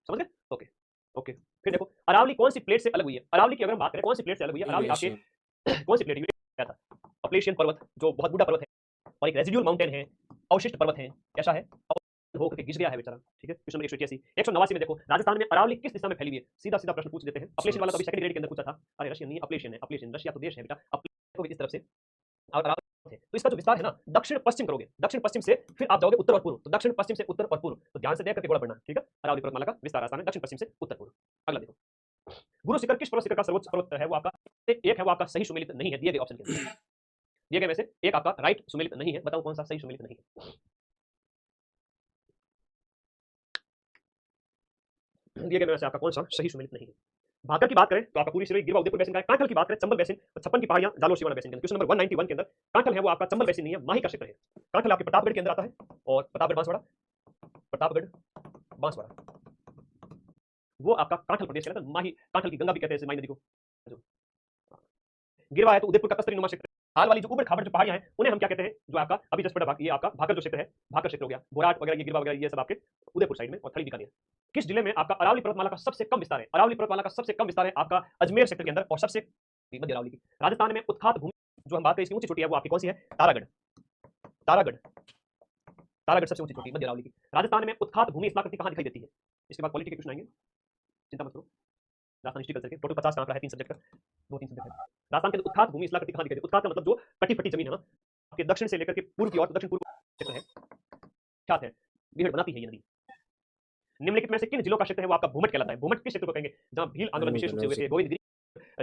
समझ गए, ओके ओके। फिर देखो अरावली कौन सी प्लेट से अलग हुई है? अरावली की अगर हम बात करें कौन सी प्लेट से अलग हुई है, अरावली आपके कौन सी प्लेट क्या था? अपलेशियन पर्वत जो बहुत बूढ़ा पर्वत है और एक रेजिडुअल माउंटेन है, अवशिष्ट पर्वत है, कैसा है, हो करके गिर गया है बेचारा, ठीक है। क्वेश्चन नंबर 181, 189 में देखो राजस्थान में अरावली किस दिशा में फैली हुई है? सीधा सीधा प्रश्न पूछ देते हैं। अपलेशियन वाला तो अभी सेकंड ग्रेड के अंदर पूछा था, अरे रशियन नहीं, अपलेशियन है, अपलेशियन रशिया तो देश है बेटा, अपलेशियन को इस तरफ से और अरावली है, तो इसका जो विस्तार है ना दक्षिण पश्चिम करोगे, दक्षिण पश्चिम से फिर आप जाओगे उत्तर और पूर्व, तो दक्षिण पश्चिम से उत्तर और पूर्व, तो ध्यान से देख करके गोला पढ़ना, ठीक है। अरावली पर्वतमाला का विस्तार राजस्थान में दक्षिण पश्चिम से उत्तर पूर्व। अगला देखो, गुरु शिखर किस पर्वत शिखर का सर्वोच्च पर्वत है? वो आपका एक है, वो आपका सही सुमेलित नहीं है, दिए गए ऑप्शन के अंदर, दिए गए में से एक आपका राइट सुमेलित नहीं है, बताओ कौन सा सही सुमेलित नहीं है? दिए गए में से आपका कौन सा सही सुमेलित नहीं है? भाकर की बात करें तो आपका पूरी सिरोही गिरवा उदयपुर बेसिन का है। कांठल की बात करें चंबल बेसिन, 56 की पहाड़ियां जालोर सिवाना बेसिन के अंदर। क्वेश्चन नंबर 191 के अंदर कांठल है वो आपका चंबल बेसिन नहीं है, माही का क्षेत्र है। कांठल आपके प्रतापगढ़ के अंदर आता है और प्रतापगढ़ बांसवाड़ा, प्रतापगढ़ बांसवाड़ा वो आपका कांठल प्रदेश कहलाता है। माही, कांठल की गंगा भी कहते हैं माही नदी को। गिरवा है तो उदयपुर का कस्तरी नुमा क्षेत्र। हाल वाली जो उबड़ खाबड़ जो पहाड़ियां हैं उन्हें हम क्या कहते हैं? जो आपका अभी जस्ट पड़ा भाग, ये आपका भाकर जो क्षेत्र है, भाकर क्षेत्र हो गया, बोराट वगैरह, ये गिरवा वगैरह, ये सब आपके उदयपुर साइड में और थड़ी बीकानेर। किस जिले में आपका अरावली पर्वतमाला का सबसे कम विस्तार है? अरावली पर्वतमाला का सबसे कम विस्तार है आपका अजमेर क्षेत्र के अंदर और सबसे मध्य अरावली की। राजस्थान में उत्खात भूमि जो हम बात करें इसकी ऊंची चोटी है वो आपकी कौन सी है? तारागढ़, तारागढ़, तारागढ़ सबसे ऊंची चोटी मध्य अरावली की। राजस्थान में उत्खात भूमि स्थलाकृति कहां दिखाई देती है? इसके बाद पॉलिटी के क्वेश्चन आएंगे, चिंता मत करो। राजस्थान हिस्ट्री कल्चर के टोटल 50 का आंकड़ा है, 3 सब्जेक्ट का, 2-3 सब्जेक्ट है। राजस्थान के उत्खात भूमि स्थलाकृति कहां दिखाई देती है? उत्खात का मतलब जो कटी फटी जमीन है ना, आपके दक्षिण से लेकर के पूर्व की ओर, दक्षिण पूर्व क्षेत्र है, क्या है, बिहड़ बनाती है ये नदी। निम्नलिखित में से किन जिलों का क्षेत्र है वो आपका भूमट कहलाता है? भूमट किस क्षेत्र को कहेंगे जहां भील आंदोलन विशेष रूप से हुए थे? गोविंदगिरी,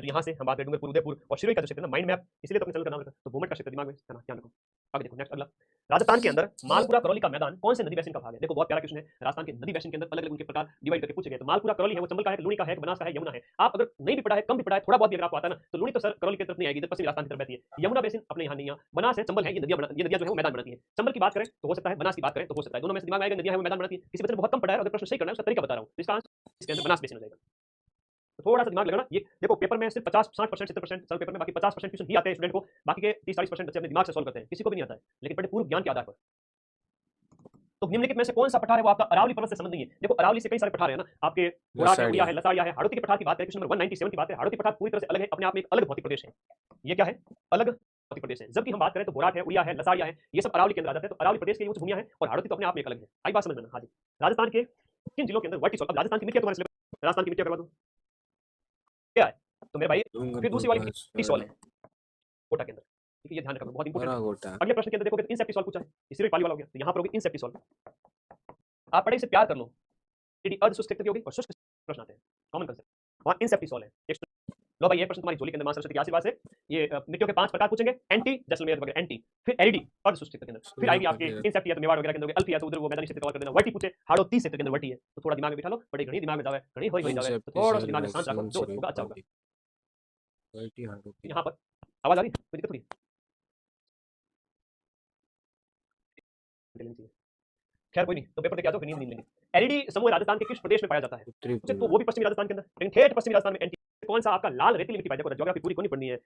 यहाँ से हम बात करें डूंगरपुर, उदयपुर और सिरोही का जो क्षेत्र है ना, माइंड मैप, इसलिए तो अपने चैनल का नाम रखा, तो भूमट का क्षेत्र दिमाग में है ना, ध्यान रखो। आगे देखो नेक्स्ट अगला, राजस्थान के अंदर मालपुरा करौली का मैदान कौन से नदी बेसिन का भाग है? देखो बहुत प्यारा क्वेश्चन है। राजस्थान के नदी बेसिन के अंदर अलग अलग उनके प्रकार डिवाइड करके पूछे गए। तो मालपुरा करौली है वो चंबल का है, लूनी का है, बनास का है, यमुना है। आप अगर नहीं भी पढ़ा है, कम भी पढ़ा है, थोड़ा बहुत भी अगर आपको आता है ना, तो लूनी तो सर करौली की तरफ नहीं आएगी, इधर पश्चिमी राजस्थान की तरफ रहती है। यमुना बेसिन अपने यहाँ नहीं है, बनास है, चंबल है, ये नदियां जो है वो मैदान बनाती है। चंबल की बात करें तो हो सकता है, बनास की बात करें तो हो सकता है, दोनों में से दिमाग में आएगा नदियां है वो मैदान बनाती है। किसी बच्चे ने बहुत कम पढ़ा है, अगर प्रश्न सही करना है उसका तरीका बता रहा हूँ, तो इसका आंसर इसके अंदर बनास बेसिन हो जाएगा। तो थोड़ा सा दिमाग लगाना। ये देखो पेपर में सिर्फ 50-60% 70% सॉल्व पेपर में, बाकी 50% क्वेश्चन ही आते हैं स्टूडेंट को, बाकी के 30-40% बच्चे अपने दिमाग से सॉल्व करते हैं, किसी को भी नहीं आता है, लेकिन बड़े पूर्व ज्ञान के आधार पर। तो निम्नलिखित में से कौन सा पठार है वो आपका अरावली पर्वत से संबंध नहीं है? देखो अरावली से कई सारे पठार है ना, आपके बुराट है, उड़िया है, लसाड़िया है। हाड़ौती के पठार की बात करें, क्वेश्चन नंबर 197 की बात है, हाड़ौती पठार पूरी तरह से अलग है, अपने आप में एक अलग भौतिक प्रदेश है। ये क्या है? अलग भौतिक प्रदेश है। जबकि हम बात करें तो बुराट है, उड़िया है, लसाड़िया है, ये सब अरावली के अंदर आ जाते हैं। तो अरावली प्रदेश की उच्च भूमियां हैं और हाड़ौती तो अपने आप में एक अलग है। आई बात समझ में? हाँ जी। राजस्थान के किन जिलों के अंदर वर्टिसोल, अब राजस्थान की मिट्टी तुम्हारे सिलेबस, राजस्थान की मिट्टी करवा दूं क्या है तो मेरे भाई, फिर दूसरी वाली वर्टिसोल है कोटा के अंदर, ठीक है, ये ध्यान रखना बहुत इंपॉर्टेंट है। अगले प्रश्न के अंदर देखोगे तो इंसेप्टिसोल पूछा है, इससे पाली वाला हो गया, तो यहाँ पर होगी इंसेप्टिसोल। आप पढ़े से प्यार कर लो, यदि अर्धशुष्क क्षेत्र की होगी और शुष्क प्रश्न आते हैं, कॉमन कंसेप्ट, वहाँ इंसेप्टिसोल है। लो भाई ये प्रश्न तुम्हारी झोली के अंदर मां सरस्वती के आशीर्वाद से ये मिट्टियों के 5 प्रकार पूछेंगे, एंटी जैसलमेर वगैरह, एंटी, फिर एरिडी अर्धशुष्क क्षेत्र के अंदर, फिर आएगी आपकी इंसेप्ट या तो मेवाड़ वगैरह के अंदर, अल्फी या तो उधर वो मैदानी क्षेत्र कवर कर देना, वर्टी पूछे, हाड़ौती क्षेत्र के अंदर वर्टी है, तो थोड़ा दिमाग में बिठा लो, बड़ी घड़ी दिमाग में जावे, घड़ी होई जावे, तो थोड़ा सा दिमाग में शांत रखो, जो होगा अच्छा होगा। यहाँ पर आवाज आ रही है, कोई दिक्कत थोड़ी, खैर कोई नहीं, तो पेपर देके आ जाओ, फिर नींद लेंगे। एरिडी समूह राजस्थान के किस प्रदेश में पाया जाता है? तो वो भी पश्चिमी राजस्थान के अंदर, लेकिन ठेठ पश्चिमी राजस्थान में एंटी कौन सा आपका लाल रेतीली मिट्टी पाई, देखो ज्योग्राफी पूरी को नहीं पढ़नी है,